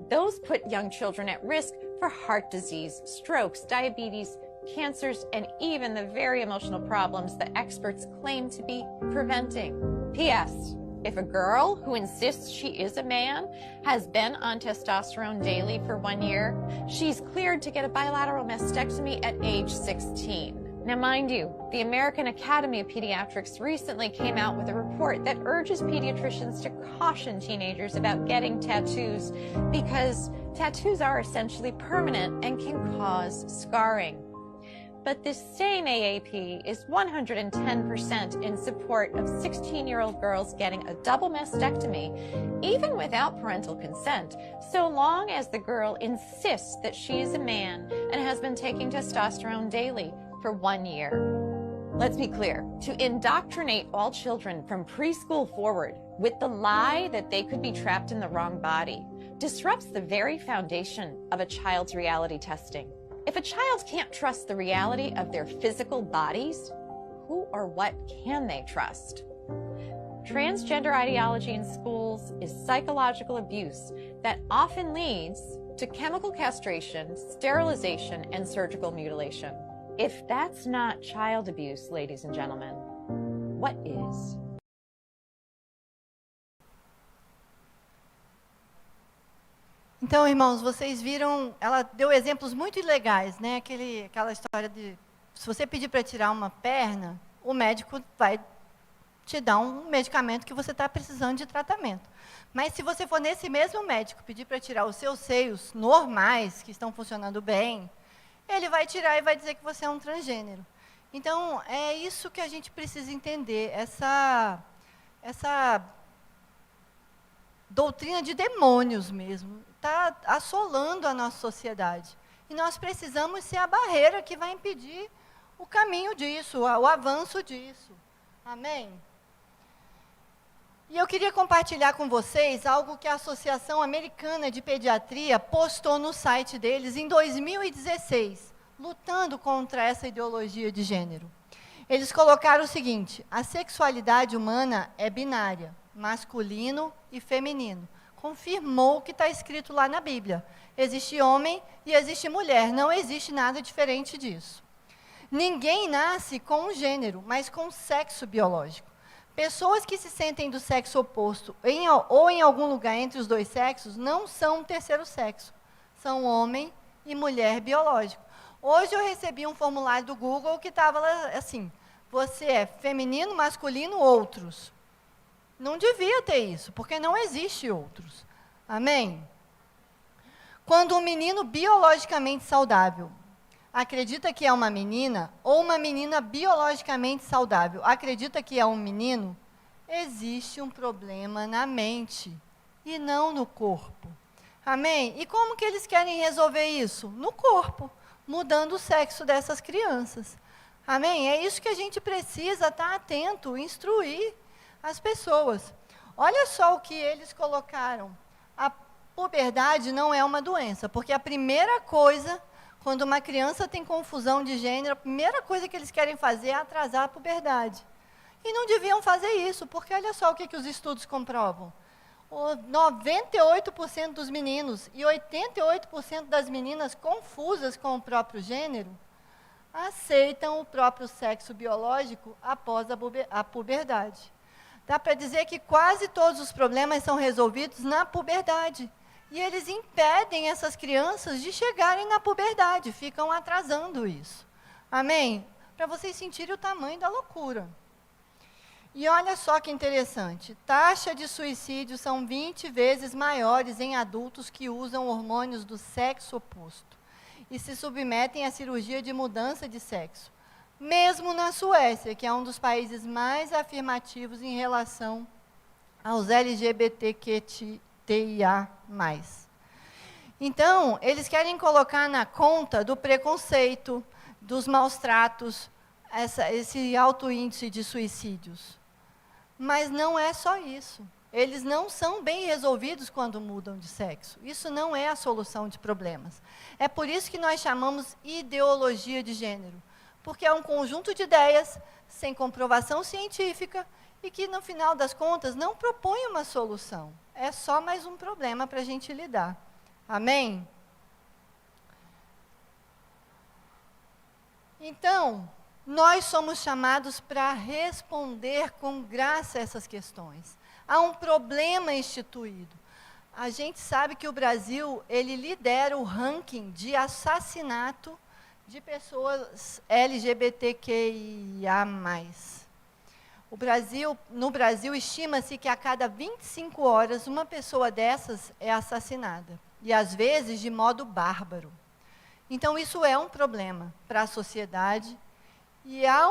Those put young children at risk for heart disease, strokes, diabetes, cancers, and even the very emotional problems that experts claim to be preventing. P.S. If a girl who insists she is a man has been on testosterone daily for 1 year, she's cleared to get a bilateral mastectomy at age 16. Now, mind you, the American Academy of Pediatrics recently came out with a report that urges pediatricians to caution teenagers about getting tattoos because tattoos are essentially permanent and can cause scarring. But this same AAP is 110% in support of 16-year-old girls getting a double mastectomy, even without parental consent, so long as the girl insists that she is a man and has been taking testosterone daily for 1 year. Let's be clear, to indoctrinate all children from preschool forward with the lie that they could be trapped in the wrong body disrupts the very foundation of a child's reality testing. If a child can't trust the reality of their physical bodies, who or what can they trust? Transgender ideology in schools is psychological abuse that often leads to chemical castration, sterilization, and surgical mutilation. If that's not child abuse, ladies and gentlemen, what is? Então, irmãos, vocês viram, ela deu exemplos muito legais, né? Aquela história de, se você pedir para tirar uma perna, o médico vai te dar um medicamento que você está precisando de tratamento. Mas se você for nesse mesmo médico pedir para tirar os seus seios normais, que estão funcionando bem, ele vai tirar e vai dizer que você é um transgênero. Então, é isso que a gente precisa entender, essa doutrina de demônios mesmo, está assolando a nossa sociedade. E nós precisamos ser a barreira que vai impedir o caminho disso, o avanço disso. Amém? E eu queria compartilhar com vocês algo que a Associação Americana de Pediatria postou no site deles em 2016, lutando contra essa ideologia de gênero. Eles colocaram o seguinte: a sexualidade humana é binária, masculino e feminino. Confirmou o que está escrito lá na Bíblia. Existe homem e existe mulher, não existe nada diferente disso. Ninguém nasce com um gênero, mas com um sexo biológico. Pessoas que se sentem do sexo oposto ou em algum lugar entre os dois sexos não são um terceiro sexo. São homem e mulher biológico. Hoje eu recebi um formulário do Google que estava assim: você é feminino, masculino, outros. Não devia ter isso, porque não existe outros. Amém? Quando um menino biologicamente saudável acredita que é uma menina, ou uma menina biologicamente saudável acredita que é um menino, existe um problema na mente e não no corpo. Amém? E como que eles querem resolver isso? No corpo, mudando o sexo dessas crianças. Amém? É isso que a gente precisa estar atento, instruir as pessoas. Olha só o que eles colocaram. A puberdade não é uma doença, porque a primeira coisa, quando uma criança tem confusão de gênero, a primeira coisa que eles querem fazer é atrasar a puberdade. E não deviam fazer isso, porque olha só o que os estudos comprovam. 98% dos meninos e 88% das meninas confusas com o próprio gênero aceitam o próprio sexo biológico após a puberdade. Dá para dizer que quase todos os problemas são resolvidos na puberdade. E eles impedem essas crianças de chegarem na puberdade, ficam atrasando isso. Amém? Para vocês sentirem o tamanho da loucura. E olha só que interessante, taxa de suicídio são 20 vezes maiores em adultos que usam hormônios do sexo oposto e se submetem à cirurgia de mudança de sexo. Mesmo na Suécia, que é um dos países mais afirmativos em relação aos LGBTQIA+. Então, eles querem colocar na conta do preconceito, dos maus tratos, esse alto índice de suicídios. Mas não é só isso. Eles não são bem resolvidos quando mudam de sexo. Isso não é a solução de problemas. É por isso que nós chamamos ideologia de gênero. Porque é um conjunto de ideias sem comprovação científica e que, no final das contas, não propõe uma solução. É só mais um problema para a gente lidar. Amém? Então, nós somos chamados para responder com graça a essas questões. Há um problema instituído. A gente sabe que o Brasil, ele lidera o ranking de assassinato de pessoas LGBTQIA+. No Brasil, estima-se que a cada 25 horas, uma pessoa dessas é assassinada. E, às vezes, de modo bárbaro. Então, isso é um problema para a sociedade. E há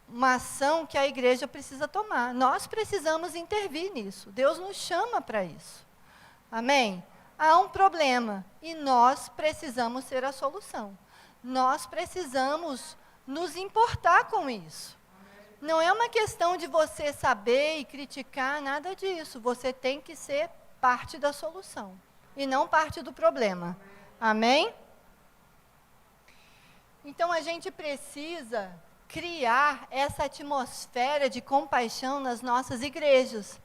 uma ação que a igreja precisa tomar. Nós precisamos intervir nisso. Deus nos chama para isso. Amém? Há um problema e nós precisamos ser a solução. Nós precisamos nos importar com isso. Não é uma questão de você saber e criticar, nada disso. Você tem que ser parte da solução e não parte do problema. Amém? Então, a gente precisa criar essa atmosfera de compaixão nas nossas igrejas,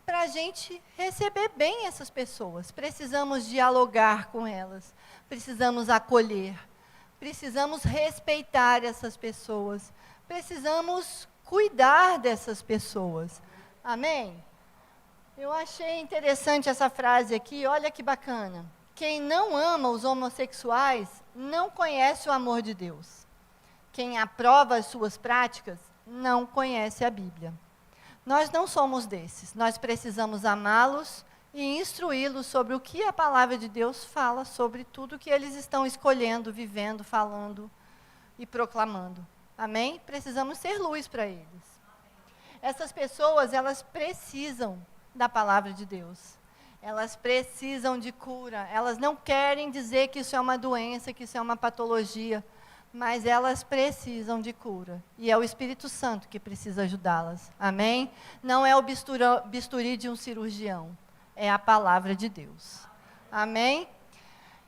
para a gente receber bem essas pessoas. Precisamos dialogar com elas, precisamos acolher, precisamos respeitar essas pessoas, precisamos cuidar dessas pessoas. Amém? Eu achei interessante essa frase aqui, olha que bacana. Quem não ama os homossexuais não conhece o amor de Deus. Quem aprova as suas práticas não conhece a Bíblia. Nós não somos desses. Nós precisamos amá-los e instruí-los sobre o que a palavra de Deus fala sobre tudo que eles estão escolhendo, vivendo, falando e proclamando. Amém? Precisamos ser luz para eles. Essas pessoas, elas precisam da palavra de Deus. Elas precisam de cura. Elas não querem dizer que isso é uma doença, que isso é uma patologia, mas elas precisam de cura. E é o Espírito Santo que precisa ajudá-las. Amém? Não é o bisturi de um cirurgião, é a palavra de Deus. Amém?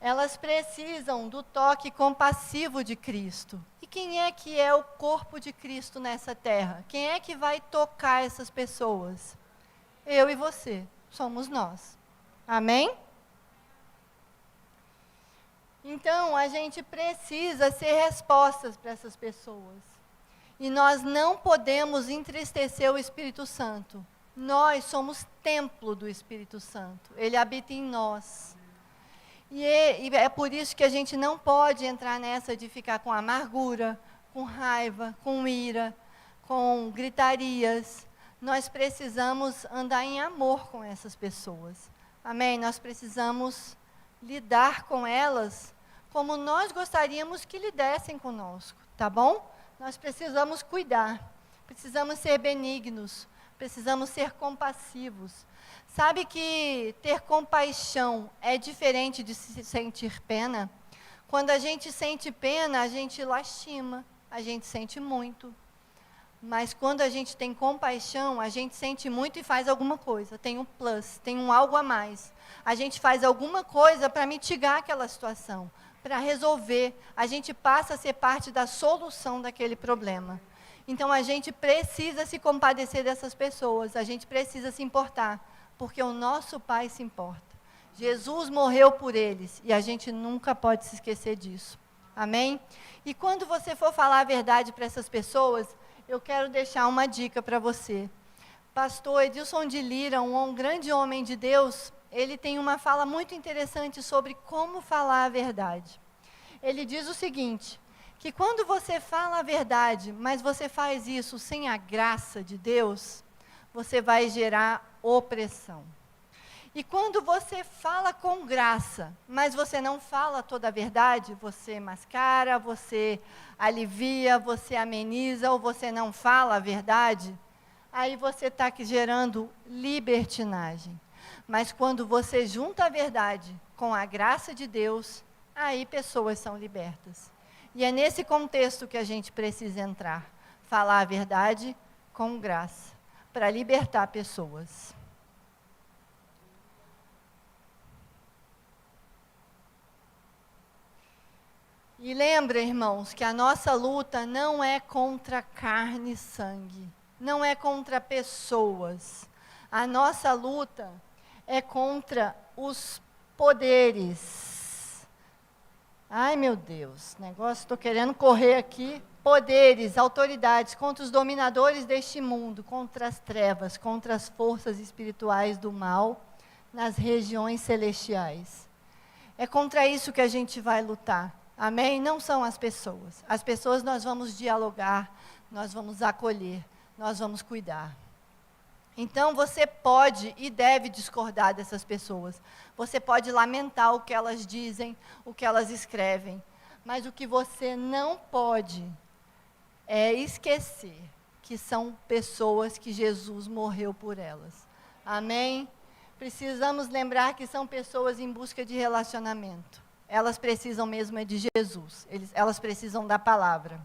Elas precisam do toque compassivo de Cristo. E quem é que é o corpo de Cristo nessa terra? Quem é que vai tocar essas pessoas? Eu e você, somos nós. Amém? Então, a gente precisa ser respostas para essas pessoas. E nós não podemos entristecer o Espírito Santo. Nós somos templo do Espírito Santo. Ele habita em nós. E é por isso que a gente não pode entrar nessa de ficar com amargura, com raiva, com ira, com gritarias. Nós precisamos andar em amor com essas pessoas. Amém? Nós precisamos lidar com elas como nós gostaríamos que lidassem conosco, tá bom? Nós precisamos cuidar, precisamos ser benignos, precisamos ser compassivos. Sabe que ter compaixão é diferente de se sentir pena? Quando a gente sente pena, a gente lastima, a gente sente muito. Mas quando a gente tem compaixão, a gente sente muito e faz alguma coisa. Tem um plus, tem um algo a mais. A gente faz alguma coisa para mitigar aquela situação, para resolver. A gente passa a ser parte da solução daquele problema. Então a gente precisa se compadecer dessas pessoas, a gente precisa se importar, porque o nosso Pai se importa. Jesus morreu por eles e a gente nunca pode se esquecer disso. Amém? E quando você for falar a verdade para essas pessoas, eu quero deixar uma dica para você. Pastor Edilson de Lira, um grande homem de Deus, ele tem uma fala muito interessante sobre como falar a verdade. Ele diz o seguinte, que quando você fala a verdade, mas você faz isso sem a graça de Deus, você vai gerar opressão. E quando você fala com graça, mas você não fala toda a verdade, você mascara, você alivia, você ameniza, ou você não fala a verdade, aí você está gerando libertinagem. Mas quando você junta a verdade com a graça de Deus, aí pessoas são libertas. E é nesse contexto que a gente precisa entrar, falar a verdade com graça, para libertar pessoas. E lembra, irmãos, que a nossa luta não é contra carne e sangue, não é contra pessoas. A nossa luta é contra os poderes. Ai, meu Deus, negócio, estou querendo correr aqui. Poderes, autoridades, contra os dominadores deste mundo, contra as trevas, contra as forças espirituais do mal nas regiões celestiais. É contra isso que a gente vai lutar. Amém? Não são as pessoas. As pessoas nós vamos dialogar, nós vamos acolher, nós vamos cuidar. Então você pode e deve discordar dessas pessoas. Você pode lamentar o que elas dizem, o que elas escrevem. Mas o que você não pode é esquecer que são pessoas que Jesus morreu por elas. Amém? Precisamos lembrar que são pessoas em busca de relacionamento. Elas precisam mesmo de Jesus. Elas precisam da palavra.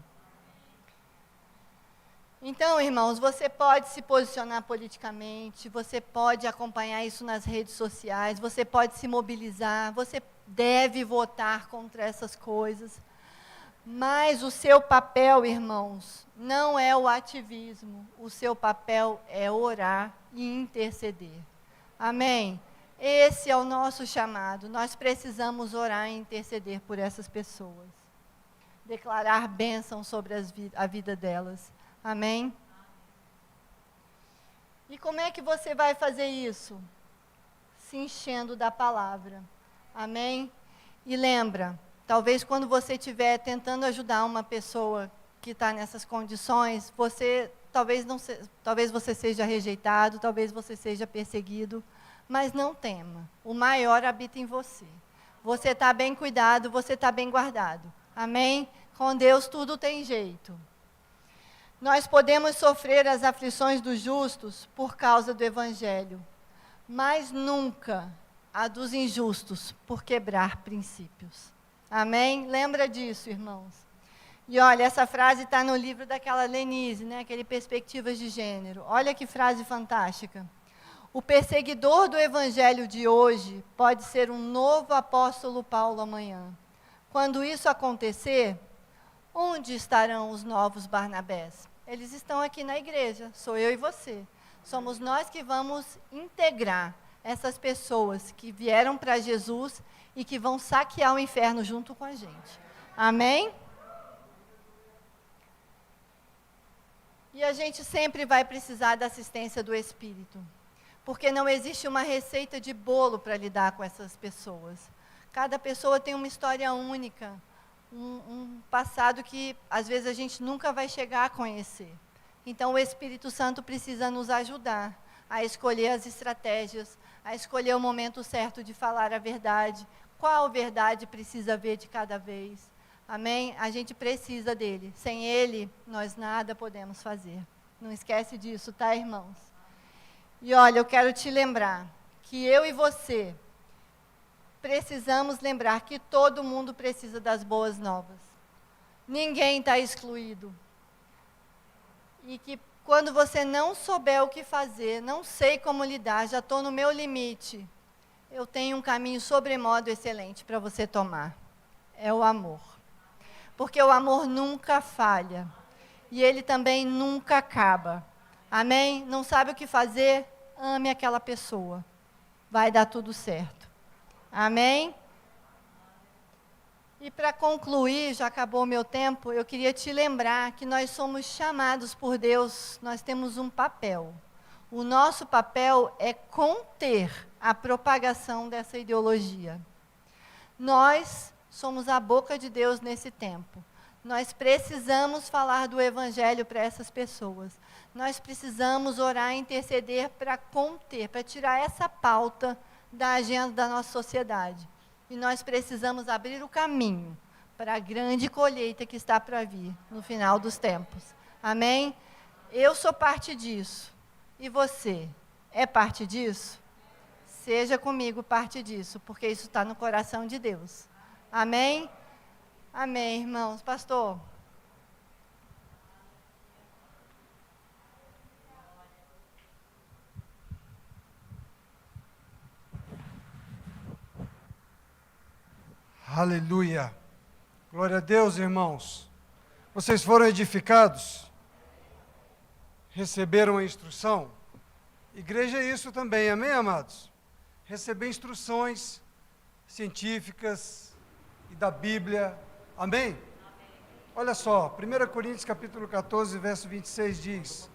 Então, irmãos, você pode se posicionar politicamente, você pode acompanhar isso nas redes sociais, você pode se mobilizar, você deve votar contra essas coisas. Mas o seu papel, irmãos, não é o ativismo. O seu papel é orar e interceder. Amém? Esse é o nosso chamado. Nós precisamos orar e interceder por essas pessoas. declarar bênção sobre a vida delas. Amém? E como é que você vai fazer isso? Se enchendo da palavra. Amém? E lembra, talvez quando você estiver tentando ajudar uma pessoa que está nessas condições, talvez você seja rejeitado, talvez você seja perseguido, mas não tema. O maior habita em você. Você está bem cuidado, você está bem guardado. Amém? Com Deus tudo tem jeito. Nós podemos sofrer as aflições dos justos por causa do Evangelho, mas nunca a dos injustos por quebrar princípios. Amém? Lembra disso, irmãos. E olha, essa frase está no livro daquela Lenise, né? Aquele Perspectivas de Gênero. Olha que frase fantástica. O perseguidor do Evangelho de hoje pode ser um novo apóstolo Paulo amanhã. Quando isso acontecer, onde estarão os novos Barnabés? Eles estão aqui na igreja, sou eu e você. Somos nós que vamos integrar essas pessoas que vieram para Jesus e que vão saquear o inferno junto com a gente. Amém? E a gente sempre vai precisar da assistência do Espírito, porque não existe uma receita de bolo para lidar com essas pessoas. Cada pessoa tem uma história única, um passado que às vezes a gente nunca vai chegar a conhecer. Então o Espírito Santo precisa nos ajudar a escolher as estratégias, a escolher o momento certo de falar a verdade, qual verdade precisa ver de cada vez. Amém? A gente precisa dele. Sem ele, nós nada podemos fazer. Não esquece disso, tá, irmãos? E olha, eu quero te lembrar que eu e você precisamos lembrar que todo mundo precisa das boas novas. Ninguém está excluído. E que quando você não souber o que fazer, não sei como lidar, já estou no meu limite, eu tenho um caminho sobremodo excelente para você tomar. É o amor. Porque o amor nunca falha. E ele também nunca acaba. Amém? Não sabe o que fazer? Ame aquela pessoa. Vai dar tudo certo. Amém? E para concluir, já acabou o meu tempo, eu queria te lembrar que nós somos chamados por Deus, nós temos um papel. O nosso papel é conter a propagação dessa ideologia. Nós somos a boca de Deus nesse tempo. Nós precisamos falar do Evangelho para essas pessoas. Nós precisamos orar e interceder para conter, para tirar essa pauta da agenda da nossa sociedade. E nós precisamos abrir o caminho para a grande colheita que está para vir no final dos tempos. Amém? Eu sou parte disso. E você é parte disso? Seja comigo parte disso, porque isso está no coração de Deus. Amém? Amém, irmãos. Pastor. Aleluia. Glória a Deus, irmãos. Vocês foram edificados? Receberam a instrução? Igreja é isso também, amém, amados? Receber instruções científicas e da Bíblia, amém? Olha só, 1 Coríntios capítulo 14, verso 26 diz: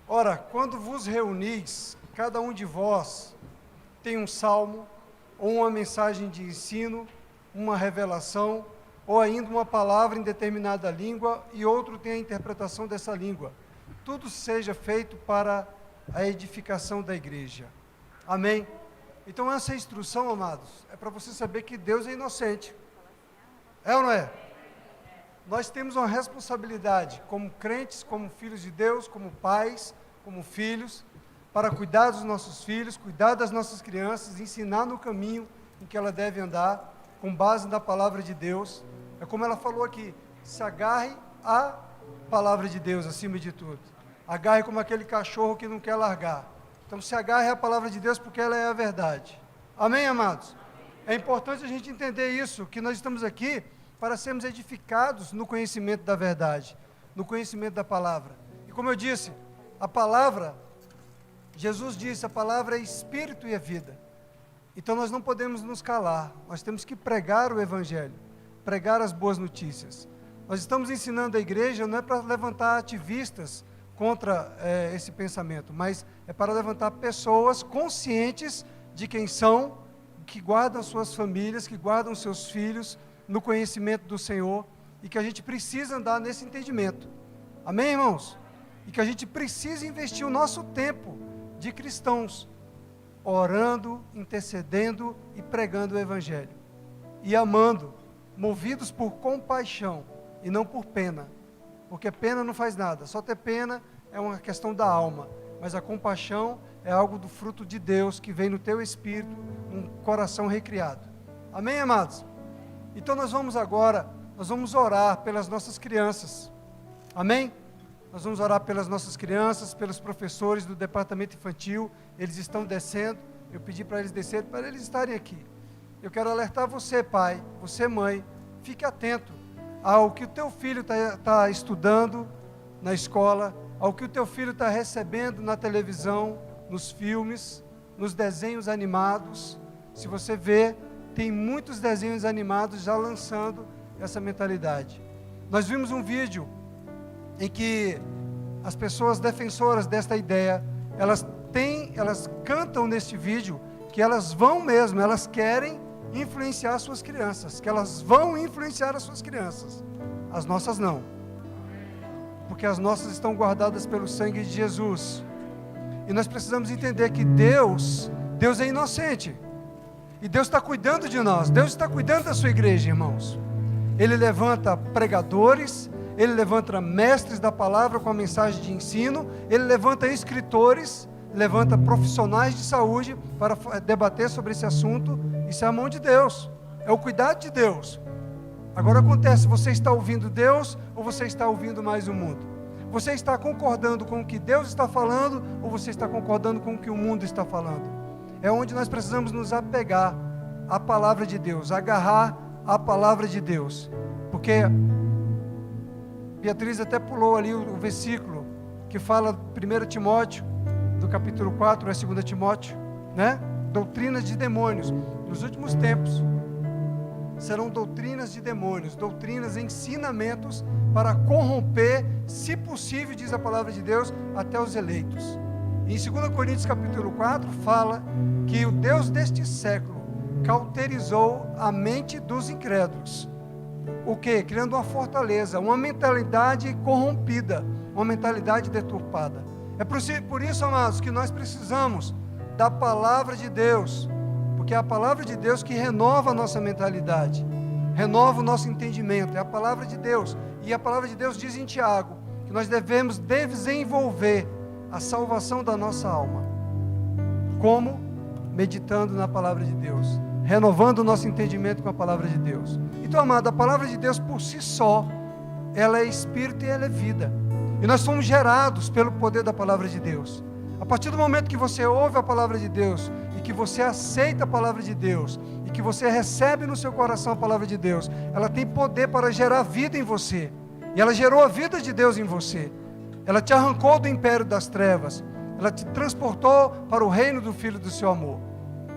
Ora, quando vos reunis, cada um de vós tem um salmo, ou uma mensagem de ensino, uma revelação, ou ainda uma palavra em determinada língua, e outro tem a interpretação dessa língua. Tudo seja feito para a edificação da igreja. Amém? Então essa instrução, amados, é para você saber que Deus é inocente. É ou não é? Nós temos uma responsabilidade, como crentes, como filhos de Deus, como pais, como filhos, para cuidar dos nossos filhos, cuidar das nossas crianças, ensinar no caminho em que ela deve andar, com base na palavra de Deus. É como ela falou aqui, se agarre à palavra de Deus acima de tudo. Agarre como aquele cachorro que não quer largar. Então se agarre à palavra de Deus porque ela é a verdade. Amém, amados? É importante a gente entender isso, que nós estamos aqui para sermos edificados no conhecimento da verdade, no conhecimento da palavra. E como eu disse, a palavra, Jesus disse, a palavra é espírito e é vida. Então nós não podemos nos calar, nós temos que pregar o Evangelho. pregar as boas notícias. Nós estamos ensinando a igreja não é para levantar ativistas contra esse pensamento, mas é para levantar pessoas conscientes de quem são, que guardam suas famílias, que guardam seus filhos no conhecimento do Senhor, e que a gente precisa andar nesse entendimento. Amém, irmãos? E que a gente precisa investir o nosso tempo de cristãos, orando, intercedendo e pregando o Evangelho. E amando, movidos por compaixão e não por pena. Porque pena não faz nada, só ter pena é uma questão da alma. Mas a compaixão é algo do fruto de Deus que vem no teu espírito, um coração recriado. Amém, amados? Então nós vamos orar pelas nossas crianças. Amém? Nós vamos orar pelas nossas crianças, pelos professores do departamento infantil. Eles estão descendo. Eu pedi para eles descerem, para eles estarem aqui. Eu quero alertar você, pai, você, mãe, fique atento ao que o teu filho está estudando na escola, ao que o teu filho está recebendo na televisão, nos filmes, nos desenhos animados. Se você vê, tem muitos desenhos animados já lançando essa mentalidade. Nós vimos um vídeo em que as pessoas defensoras desta ideia, elas cantam neste vídeo que elas querem influenciar suas crianças, que elas vão influenciar as suas crianças. As nossas não, porque as nossas estão guardadas pelo sangue de Jesus. E nós precisamos entender que Deus é inocente, e Deus está cuidando de nós, Deus está cuidando da sua igreja, irmãos. Ele levanta pregadores, Ele levanta mestres da palavra com a mensagem de ensino, Ele levanta escritores, levanta profissionais de saúde para debater sobre esse assunto. Isso é a mão de Deus, é o cuidado de Deus. Agora acontece, você está ouvindo Deus ou você está ouvindo mais o mundo? Você está concordando com o que Deus está falando ou você está concordando com o que o mundo está falando? É onde nós precisamos nos apegar à palavra de Deus, agarrar à palavra de Deus. Porque Beatriz até pulou ali o versículo que fala 1 Timóteo, do capítulo 4, é 2 Timóteo, né? Doutrinas de demônios. Nos últimos tempos, serão doutrinas de demônios, doutrinas, ensinamentos para corromper, se possível, diz a palavra de Deus, até os eleitos. Em 2 Coríntios capítulo 4, fala que o Deus deste século cauterizou a mente dos incrédulos. O quê? Criando uma fortaleza, uma mentalidade corrompida, uma mentalidade deturpada. É por isso, amados, que nós precisamos da palavra de Deus, porque é a palavra de Deus que renova a nossa mentalidade, renova o nosso entendimento, é a palavra de Deus. E a palavra de Deus diz em Tiago, que nós devemos desenvolver a salvação da nossa alma. Como? Meditando na palavra de Deus, renovando o nosso entendimento com a palavra de Deus. Então, amado, a palavra de Deus por si só, ela é espírito e ela é vida. E nós somos gerados pelo poder da palavra de Deus. A partir do momento que você ouve a palavra de Deus, e que você aceita a palavra de Deus, e que você recebe no seu coração a palavra de Deus, ela tem poder para gerar vida em você. E ela gerou a vida de Deus em você. Ela te arrancou do império das trevas. Ela te transportou para o reino do Filho do seu amor.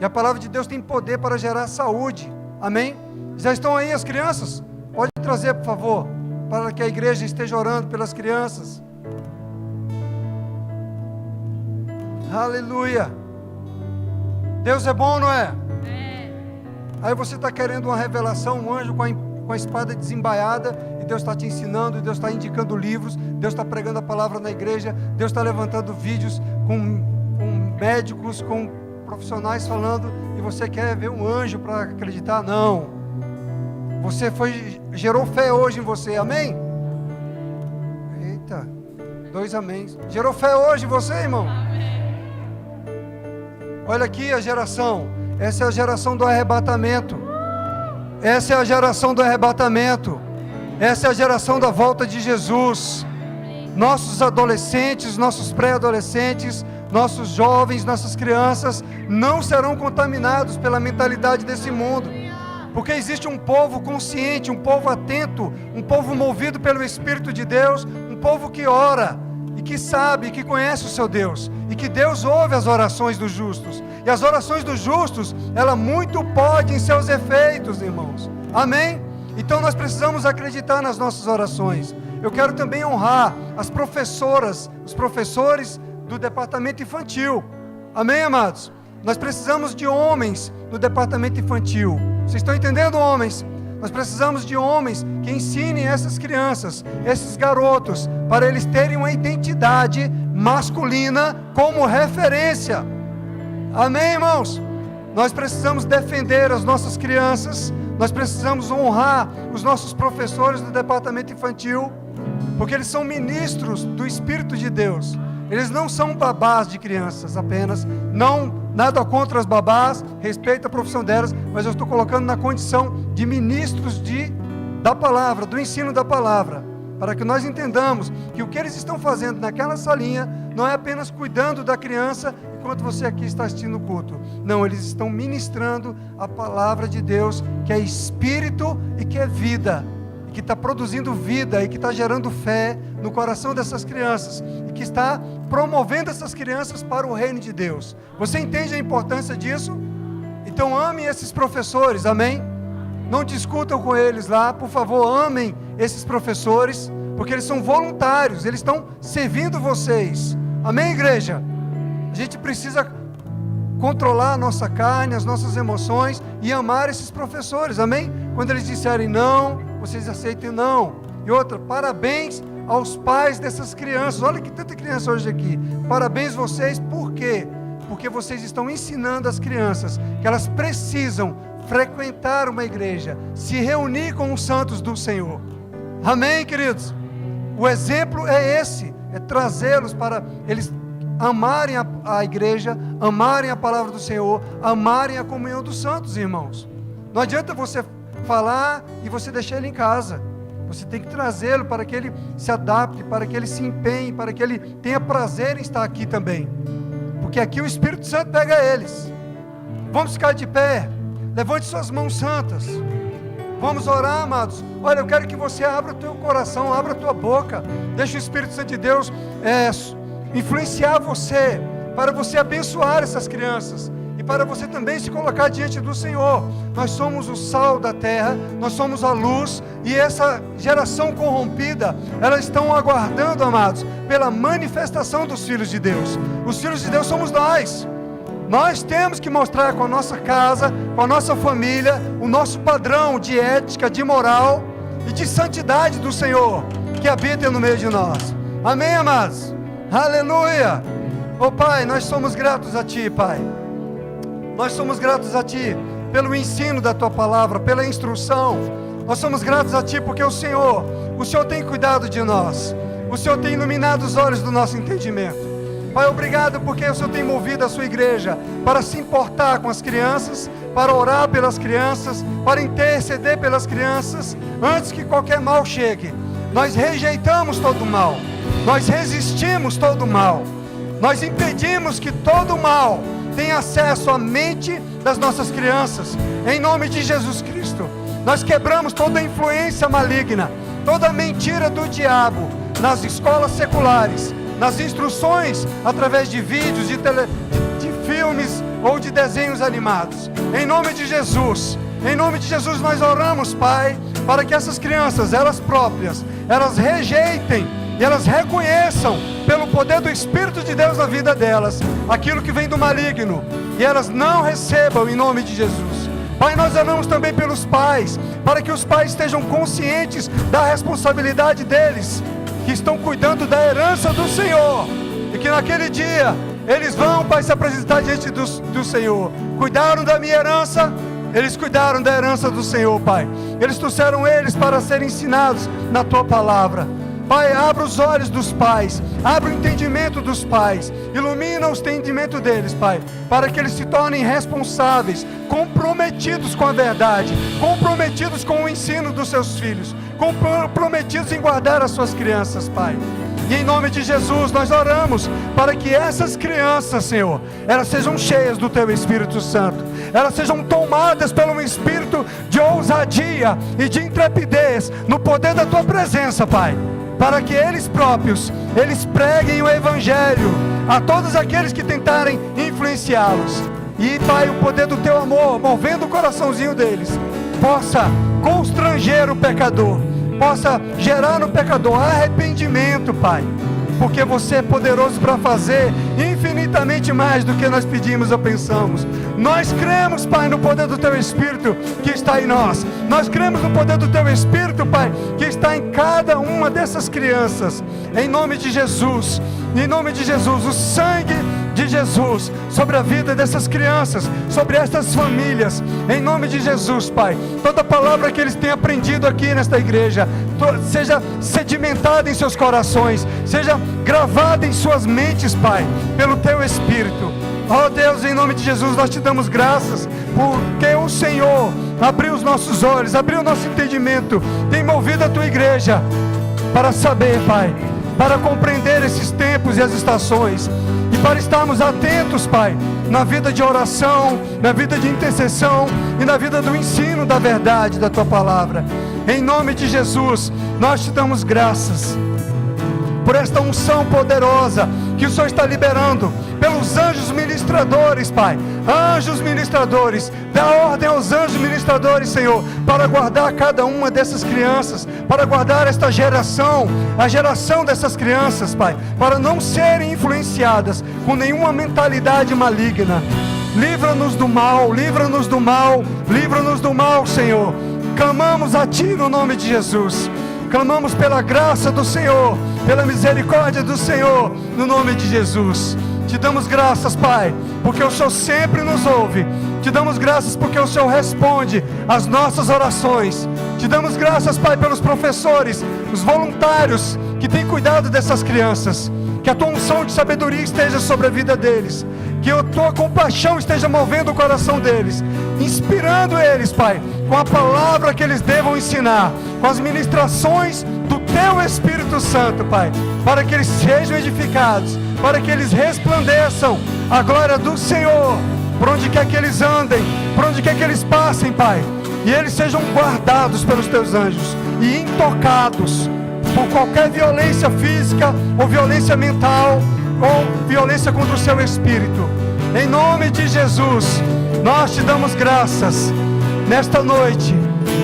E a palavra de Deus tem poder para gerar saúde. Amém? Já estão aí as crianças? Pode trazer, por favor, para que a igreja esteja orando pelas crianças. Aleluia. Deus é bom, não é? Aí você está querendo uma revelação, um anjo com a espada desembaiada, e Deus está te ensinando, e Deus está indicando livros, Deus está pregando a palavra na igreja, Deus está levantando vídeos com médicos, com profissionais falando, e você quer ver um anjo para acreditar? Não. Você gerou fé hoje em você, amém? Eita, 2 amém. Gerou fé hoje em você, irmão? Olha aqui a geração. Essa é a geração do arrebatamento. Essa é a geração do arrebatamento. Essa é a geração da volta de Jesus. Nossos adolescentes, nossos pré-adolescentes, nossos jovens, nossas crianças não serão contaminados pela mentalidade desse mundo. Porque existe um povo consciente, um povo atento, um povo movido pelo Espírito de Deus, um povo que ora e que sabe, que conhece o seu Deus, e que Deus ouve as orações dos justos. E as orações dos justos, ela muito pode em seus efeitos, irmãos. Amém? Então nós precisamos acreditar nas nossas orações. Eu quero também honrar as professoras, os professores do departamento infantil. Amém, amados? Nós precisamos de homens no departamento infantil. Vocês estão entendendo, homens? Nós precisamos de homens que ensinem essas crianças, esses garotos, para eles terem uma identidade masculina como referência. Amém, irmãos? Nós precisamos defender as nossas crianças, nós precisamos honrar os nossos professores do departamento infantil, porque eles são ministros do Espírito de Deus. Eles não são babás de crianças apenas, nada contra as babás, respeito a profissão delas, mas eu estou colocando na condição de ministros da palavra, do ensino da palavra, para que nós entendamos que o que eles estão fazendo naquela salinha não é apenas cuidando da criança enquanto você aqui está assistindo o culto. Não, eles estão ministrando a palavra de Deus, que é espírito e que é vida, e que está produzindo vida e que está gerando fé no coração dessas crianças, e que está promovendo essas crianças para o reino de Deus. Você entende a importância disso? Então ame esses professores, amém? Não discutam com eles lá, por favor, amem esses professores, porque eles são voluntários, eles estão servindo vocês. Amém, igreja? A gente precisa controlar a nossa carne, as nossas emoções e amar esses professores, amém? Quando eles disserem não, vocês aceitem não. E outra, parabéns aos pais dessas crianças. Olha que tanta criança hoje aqui. Parabéns vocês, por quê? Porque vocês estão ensinando as crianças que elas precisam frequentar uma igreja, se reunir com os santos do Senhor. Amém, queridos? O exemplo é esse, é trazê-los para eles amarem a igreja, amarem a palavra do Senhor, amarem a comunhão dos santos, irmãos. Não adianta você falar e você deixar ele em casa. Você tem que trazê-lo para que ele se adapte, para que ele se empenhe, para que ele tenha prazer em estar aqui também. Porque aqui o Espírito Santo pega eles. Vamos ficar de pé. Levante suas mãos santas. Vamos orar, amados. Olha, eu quero que você abra o teu coração, abra a tua boca. Deixa o Espírito Santo de Deus influenciar você, para você abençoar essas crianças e para você também se colocar diante do Senhor. Nós somos o sal da terra, nós somos a luz, e essa geração corrompida, elas estão aguardando, amados, pela manifestação dos filhos de Deus. Os filhos de Deus somos nós. Nós temos que mostrar com a nossa casa, com a nossa família, o nosso padrão de ética, de moral e de santidade do Senhor, que habita no meio de nós. Amém, amados? Aleluia! Oh Pai, nós somos gratos a Ti, Pai. Nós somos gratos a Ti pelo ensino da Tua palavra, pela instrução. Nós somos gratos a Ti porque o Senhor tem cuidado de nós. O Senhor tem iluminado os olhos do nosso entendimento. Pai, obrigado porque o Senhor tem movido a sua igreja para se importar com as crianças, para orar pelas crianças, para interceder pelas crianças, antes que qualquer mal chegue. Nós rejeitamos todo o mal, nós resistimos todo o mal, nós impedimos que todo o mal tenha acesso à mente das nossas crianças, em nome de Jesus Cristo. Nós quebramos toda a influência maligna, toda a mentira do diabo nas escolas seculares, nas instruções através de vídeos, de filmes ou de desenhos animados. Em nome de Jesus nós oramos, Pai, para que essas crianças, elas próprias, elas rejeitem e elas reconheçam pelo poder do Espírito de Deus na vida delas aquilo que vem do maligno, e elas não recebam em nome de Jesus. Pai, nós oramos também pelos pais, para que os pais estejam conscientes da responsabilidade deles, que estão cuidando da herança do Senhor, e que naquele dia eles vão, Pai, se apresentar diante do Senhor. Cuidaram da minha herança, eles cuidaram da herança do Senhor, Pai. Eles trouxeram eles para serem ensinados na Tua palavra. Pai, abra os olhos dos pais, abra o entendimento dos pais, ilumina o entendimento deles, Pai, para que eles se tornem responsáveis, comprometidos com a verdade, comprometidos com o ensino dos seus filhos, comprometidos em guardar as suas crianças, Pai. E em nome de Jesus nós oramos para que essas crianças, Senhor, elas sejam cheias do Teu Espírito Santo, elas sejam tomadas pelo espírito de ousadia e de intrepidez no poder da Tua presença, Pai, para que eles próprios, eles preguem o Evangelho a todos aqueles que tentarem influenciá-los. E, Pai, o poder do Teu amor, movendo o coraçãozinho deles, possa constranger o pecador, possa gerar no pecador arrependimento, Pai, porque você é poderoso para fazer infinitamente mais do que nós pedimos ou pensamos. Nós cremos, Pai, no poder do Teu Espírito que está em nós. Nós cremos no poder do Teu Espírito, Pai, que está em cada uma dessas crianças. Em nome de Jesus, em nome de Jesus, o sangue de Jesus sobre a vida dessas crianças, sobre essas famílias, em nome de Jesus, Pai. Toda palavra que eles têm aprendido aqui nesta igreja seja sedimentada em seus corações, seja gravada em suas mentes, Pai, pelo Teu Espírito. Oh Deus, em nome de Jesus, nós Te damos graças, porque o Senhor abriu os nossos olhos, abriu o nosso entendimento, tem movido a Tua igreja para saber, Pai, para compreender esses tempos e as estações, e para estarmos atentos, Pai, na vida de oração, na vida de intercessão e na vida do ensino da verdade da Tua palavra. Em nome de Jesus, nós Te damos graças por esta unção poderosa que o Senhor está liberando pelos anjos ministradores, Pai. Anjos ministradores, dá ordem aos anjos ministradores, Senhor, para guardar cada uma dessas crianças, para guardar esta geração, a geração dessas crianças, Pai, para não serem influenciadas com nenhuma mentalidade maligna. Livra-nos do mal, livra-nos do mal, livra-nos do mal, Senhor. Clamamos a Ti no nome de Jesus. Clamamos pela graça do Senhor, pela misericórdia do Senhor, no nome de Jesus. Te damos graças, Pai, porque o Senhor sempre nos ouve. Te damos graças porque o Senhor responde às nossas orações. Te damos graças, Pai, pelos professores, os voluntários que têm cuidado dessas crianças. Que a Tua unção de sabedoria esteja sobre a vida deles. Que a Tua compaixão esteja movendo o coração deles, inspirando eles, Pai, com a palavra que eles devam ensinar, com as ministrações do Teu Espírito Santo, Pai, para que eles sejam edificados, para que eles resplandeçam a glória do Senhor, por onde quer que eles andem, por onde quer que eles passem, Pai, e eles sejam guardados pelos Teus anjos e intocados por qualquer violência física ou violência mental ou violência contra o seu espírito. Em nome de Jesus, nós Te damos graças nesta noite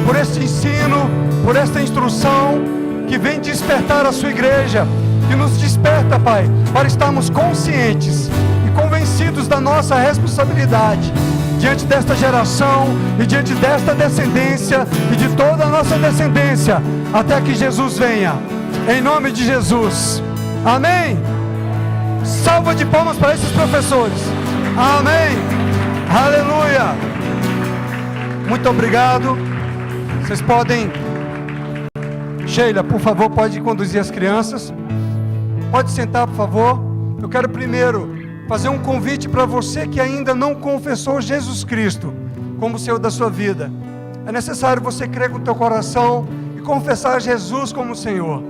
por este ensino, por esta instrução que vem despertar a Sua igreja, que nos desperta, Pai, para estarmos conscientes e convencidos da nossa responsabilidade diante desta geração e diante desta descendência e de toda a nossa descendência, até que Jesus venha. Em nome de Jesus. Amém. Salva de palmas para esses professores. Amém. Aleluia. Muito obrigado. Vocês podem... Sheila, por favor, pode conduzir as crianças. Pode sentar, por favor. Eu quero primeiro fazer um convite para você que ainda não confessou Jesus Cristo como o Senhor da sua vida. É necessário você crer com o teu coração e confessar Jesus como o Senhor.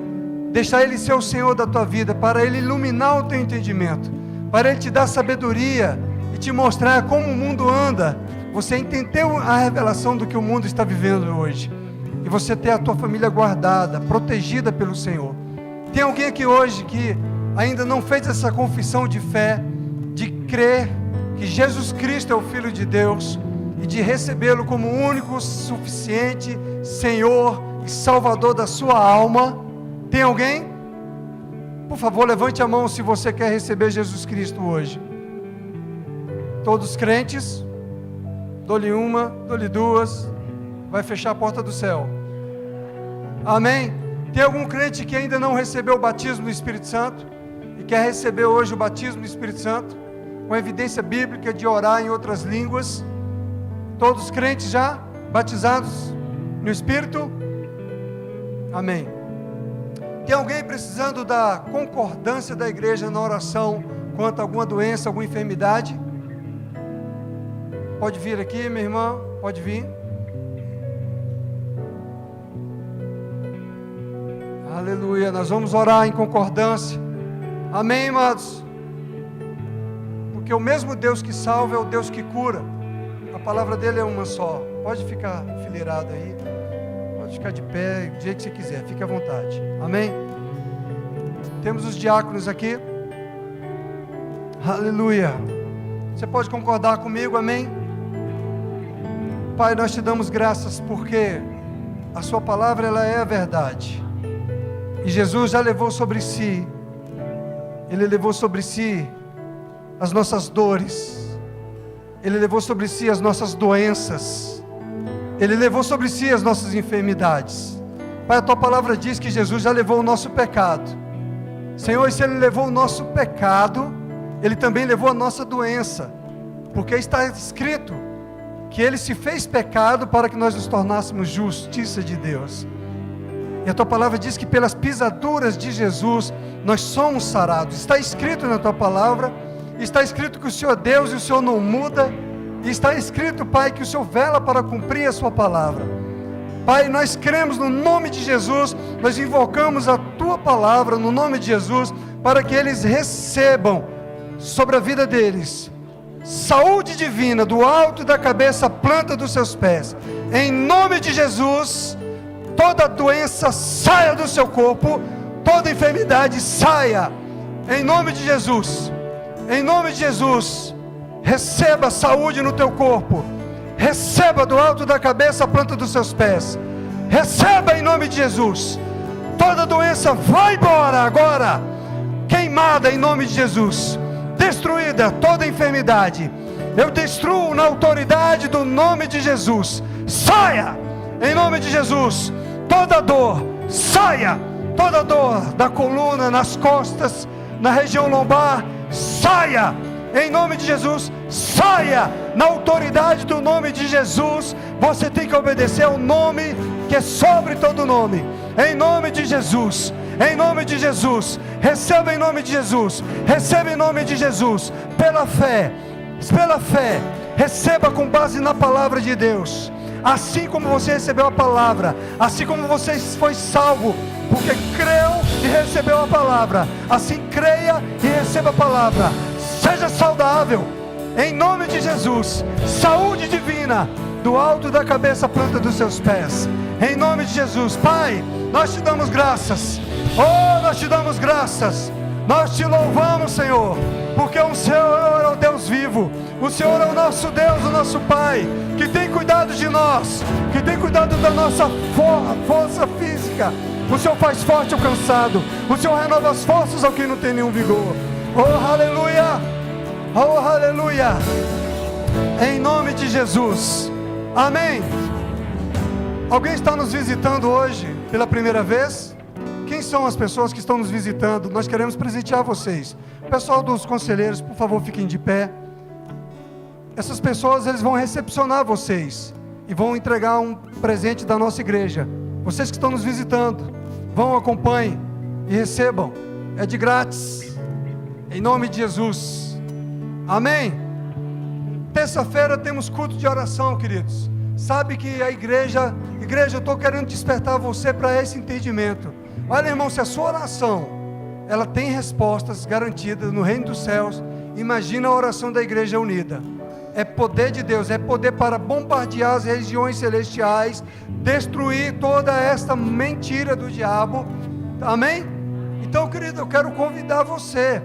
Deixar Ele ser o Senhor da tua vida, para Ele iluminar o teu entendimento, para Ele te dar sabedoria e te mostrar como o mundo anda. Você entendeu a revelação do que o mundo está vivendo hoje, e você ter a tua família guardada, protegida pelo Senhor. Tem alguém aqui hoje que ainda não fez essa confissão de fé, de crer que Jesus Cristo é o Filho de Deus e de recebê-lo como o único, suficiente Senhor e Salvador da sua alma? Tem alguém? Por favor, levante a mão se você quer receber Jesus Cristo hoje. Todos crentes? Dou-lhe uma, dou-lhe duas. Vai fechar a porta do céu. Amém? Tem algum crente que ainda não recebeu o batismo do Espírito Santo e quer receber hoje o batismo do Espírito Santo, com evidência bíblica de orar em outras línguas? Todos crentes já batizados no Espírito? Amém. Tem alguém precisando da concordância da igreja na oração quanto a alguma doença, alguma enfermidade? Pode vir aqui, minha irmã, pode vir. Aleluia, nós vamos orar em concordância. Amém, amados? Porque o mesmo Deus que salva é o Deus que cura. A palavra dele é uma só. Pode ficar enfileirado aí. Pode ficar de pé, do jeito que você quiser. Fique à vontade. Amém? Temos os diáconos aqui. Aleluia. Você pode concordar comigo, amém? Pai, nós te damos graças porque a sua palavra, ela é a verdade. E Jesus já levou sobre si, Ele levou sobre si as nossas dores, Ele levou sobre si as nossas doenças, Ele levou sobre si as nossas enfermidades. Pai, a tua palavra diz que Jesus já levou o nosso pecado. Senhor, e se Ele levou o nosso pecado, Ele também levou a nossa doença, porque está escrito que Ele se fez pecado para que nós nos tornássemos justiça de Deus. E a tua palavra diz que pelas pisaduras de Jesus nós somos sarados. Está escrito na tua palavra, está escrito que o Senhor é Deus e o Senhor não muda, e está escrito, Pai, que o Senhor vela para cumprir a sua palavra. Pai, nós cremos no nome de Jesus, nós invocamos a tua palavra no nome de Jesus, para que eles recebam sobre a vida deles saúde divina, do alto da cabeça à planta dos seus pés. Em nome de Jesus, toda doença saia do seu corpo, toda enfermidade saia. Em nome de Jesus, em nome de Jesus, receba saúde no teu corpo, receba do alto da cabeça à planta dos seus pés, receba em nome de Jesus. Toda doença vai embora agora, queimada em nome de Jesus. Destruída toda enfermidade, eu destruo na autoridade do nome de Jesus. Saia em nome de Jesus. Toda dor, saia. Toda dor da coluna, nas costas, na região lombar, saia em nome de Jesus. Saia na autoridade do nome de Jesus. Você tem que obedecer ao nome que é sobre todo nome. Em nome de Jesus, em nome de Jesus, receba em nome de Jesus, receba em nome de Jesus, pela fé, receba com base na palavra de Deus. Assim como você recebeu a palavra, assim como você foi salvo, porque creu e recebeu a palavra, assim creia e receba a palavra. Seja saudável, em nome de Jesus. Saúde divina, do alto da cabeça à planta dos seus pés, em nome de Jesus. Pai, nós te damos graças, nós te damos graças, nós te louvamos, Senhor, porque o Senhor é o Deus vivo, o Senhor é o nosso Deus, o nosso Pai, que tem cuidado de nós, que tem cuidado da nossa força física. O Senhor faz forte o cansado, o Senhor renova as forças ao que não tem nenhum vigor. Oh, aleluia, oh, aleluia, em nome de Jesus, amém. Alguém está nos visitando hoje pela primeira vez? Quem são as pessoas que estão nos visitando? Nós queremos presentear vocês. Pessoal dos conselheiros, por favor, fiquem de pé. Essas pessoas, eles vão recepcionar vocês e vão entregar um presente da nossa igreja. Vocês que estão nos visitando, vão, acompanhem e recebam. É de grátis, em nome de Jesus. Amém? Terça-feira temos culto de oração, queridos. Sabe que a igreja, eu estou querendo despertar você para esse entendimento. Olha, irmão, se a sua oração, ela tem respostas garantidas no reino dos céus, imagina a oração da igreja unida. É poder de Deus, é poder para bombardear as regiões celestiais, destruir toda esta mentira do diabo. Amém? Então, querido, eu quero convidar você,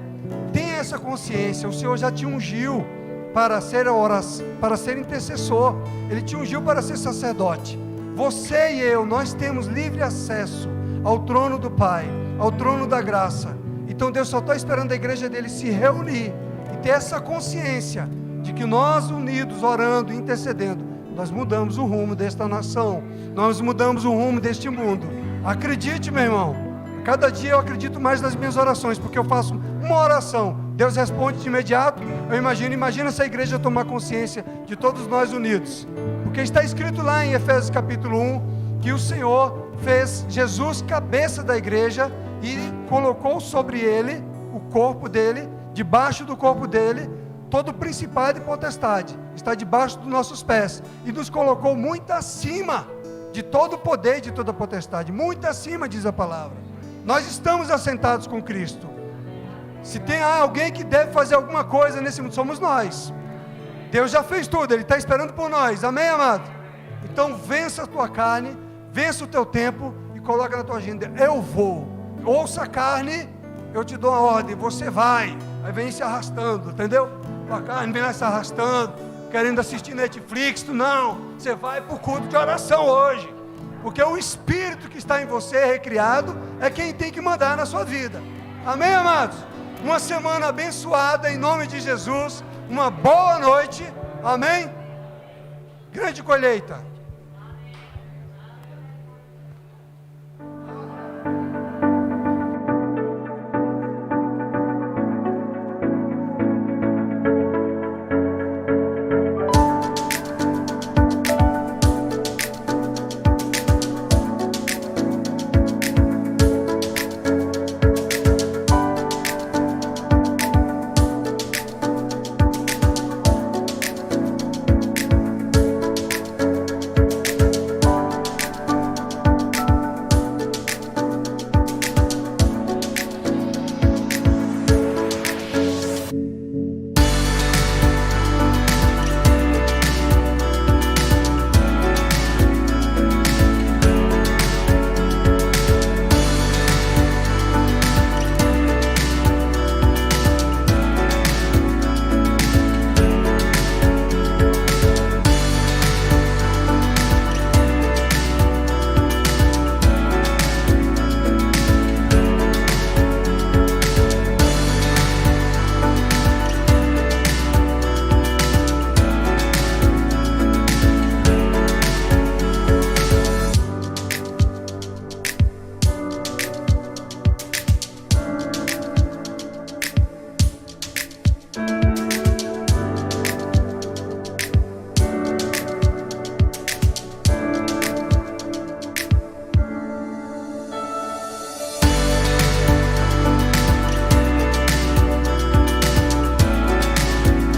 tenha essa consciência. O Senhor já te ungiu para ser intercessor, Ele te ungiu para ser sacerdote. Você e eu, nós temos livre acesso ao trono do Pai, ao trono da graça. Então Deus só está esperando a igreja dele se reunir e ter essa consciência de que nós unidos, orando, intercedendo, nós mudamos o rumo desta nação, nós mudamos o rumo deste mundo. Acredite, meu irmão, cada dia eu acredito mais nas minhas orações, porque eu faço uma oração, Deus responde de imediato. Eu imagina se a igreja tomar consciência de todos nós unidos, porque está escrito lá em Efésios capítulo 1, que o Senhor fez Jesus cabeça da igreja e colocou sobre ele, o corpo dele, debaixo do corpo dele, todo principado e potestade, está debaixo dos nossos pés, e nos colocou muito acima de todo poder e de toda potestade, muito acima, diz a palavra. Nós estamos assentados com Cristo. Se tem alguém que deve fazer alguma coisa nesse mundo, somos nós. Deus já fez tudo, Ele está esperando por nós, amém, amado? Então vença a tua carne, vença o teu tempo e coloca na tua agenda: eu vou. Ouça a carne, eu te dou a ordem, você vai. Aí vem se arrastando, entendeu? A carne vem se arrastando, querendo assistir Netflix, não. Você vai para o culto de oração hoje. Porque o Espírito que está em você, recriado, é quem tem que mandar na sua vida. Amém, amados? Uma semana abençoada, em nome de Jesus. Uma boa noite. Amém? Grande colheita.